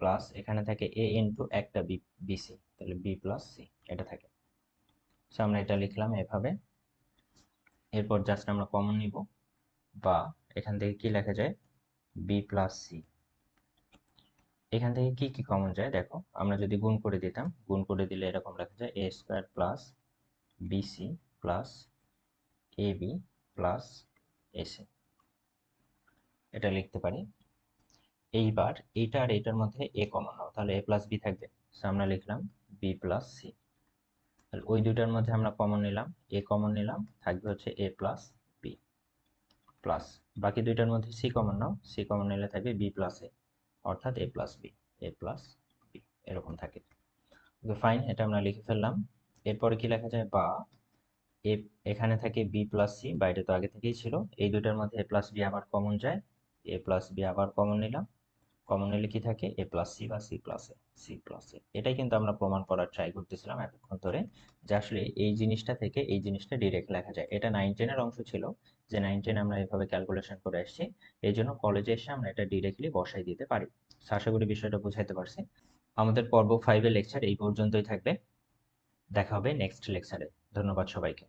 প্লাস এখানে থাকে এ ইন্টু একটা বিসি, তাহলে বি প্লাস সি এটা থাকে। সো আমরা এটা লিখলাম এভাবে। এরপর জাস্ট আমরা কমন নিব, বা এখান থেকে কি লেখা যায় বি প্লাস সি। এখান থেকে কি কি কমন যায় দেখো, আমরা যদি গুণ করে দিতাম, গুণ করে দিলে এরকম লেখা যায় a square plus bc plus AB plus AC, এটা লিখতে পারি। এইবার এইটা আর এটার মধ্যে এ কমন নাও, তাহলে এ প্লাস বি থাকবে। সো আমরা লিখলাম বি প্লাস সি। তাহলে ওই দুইটার মধ্যে আমরা কমন নিলাম, এ কমন নিলাম, থাকবে হচ্ছে এ প্লাস বি প্লাস বাকি দুইটার মধ্যে সি কমন নাও, সি কমন নিলে থাকবে বি প্লাস এ, অর্থাৎ এ প্লাস বি, এ প্লাস বি এরকম থাকে। ওকে ফাইন, এটা আমরা লিখে ফেললাম। এরপরে কি লেখা যায়, বা এ এখানে থাকে বি প্লাস সি, বাইরে তো আগে থেকেই ছিল, এই দুইটার মধ্যে এ প্লাস বি আবার কমন যায়, এ প্লাস বি আবার কমন নিলাম, কমন নিলে কি থাকে এ প্লাস সি বা c plus A, c plus a. এটাই কিন্তু আমরা প্রমাণ করার ট্রাই করতেছিলাম এতক্ষণ ধরে, যে আসলে এই জিনিসটা থেকে এই জিনিসটা ডিরেক্ট লেখা যায়। এটা 9-10 এর অংশ ছিল, যে 9-10 আমরা এভাবে ক্যালকুলেশন করে আসছি, এই জন্য কলেজে এসে আমরা এটা ডিরেক্টলি বসাই দিতে পারি। আশা করি বিষয়টা বুঝাইতে পারছি। আমাদের পর্ব 5 এর লেকচার এই পর্যন্তই থাকবে, দেখা হবে নেক্সট লেকচারে। ধন্যবাদ সবাইকে।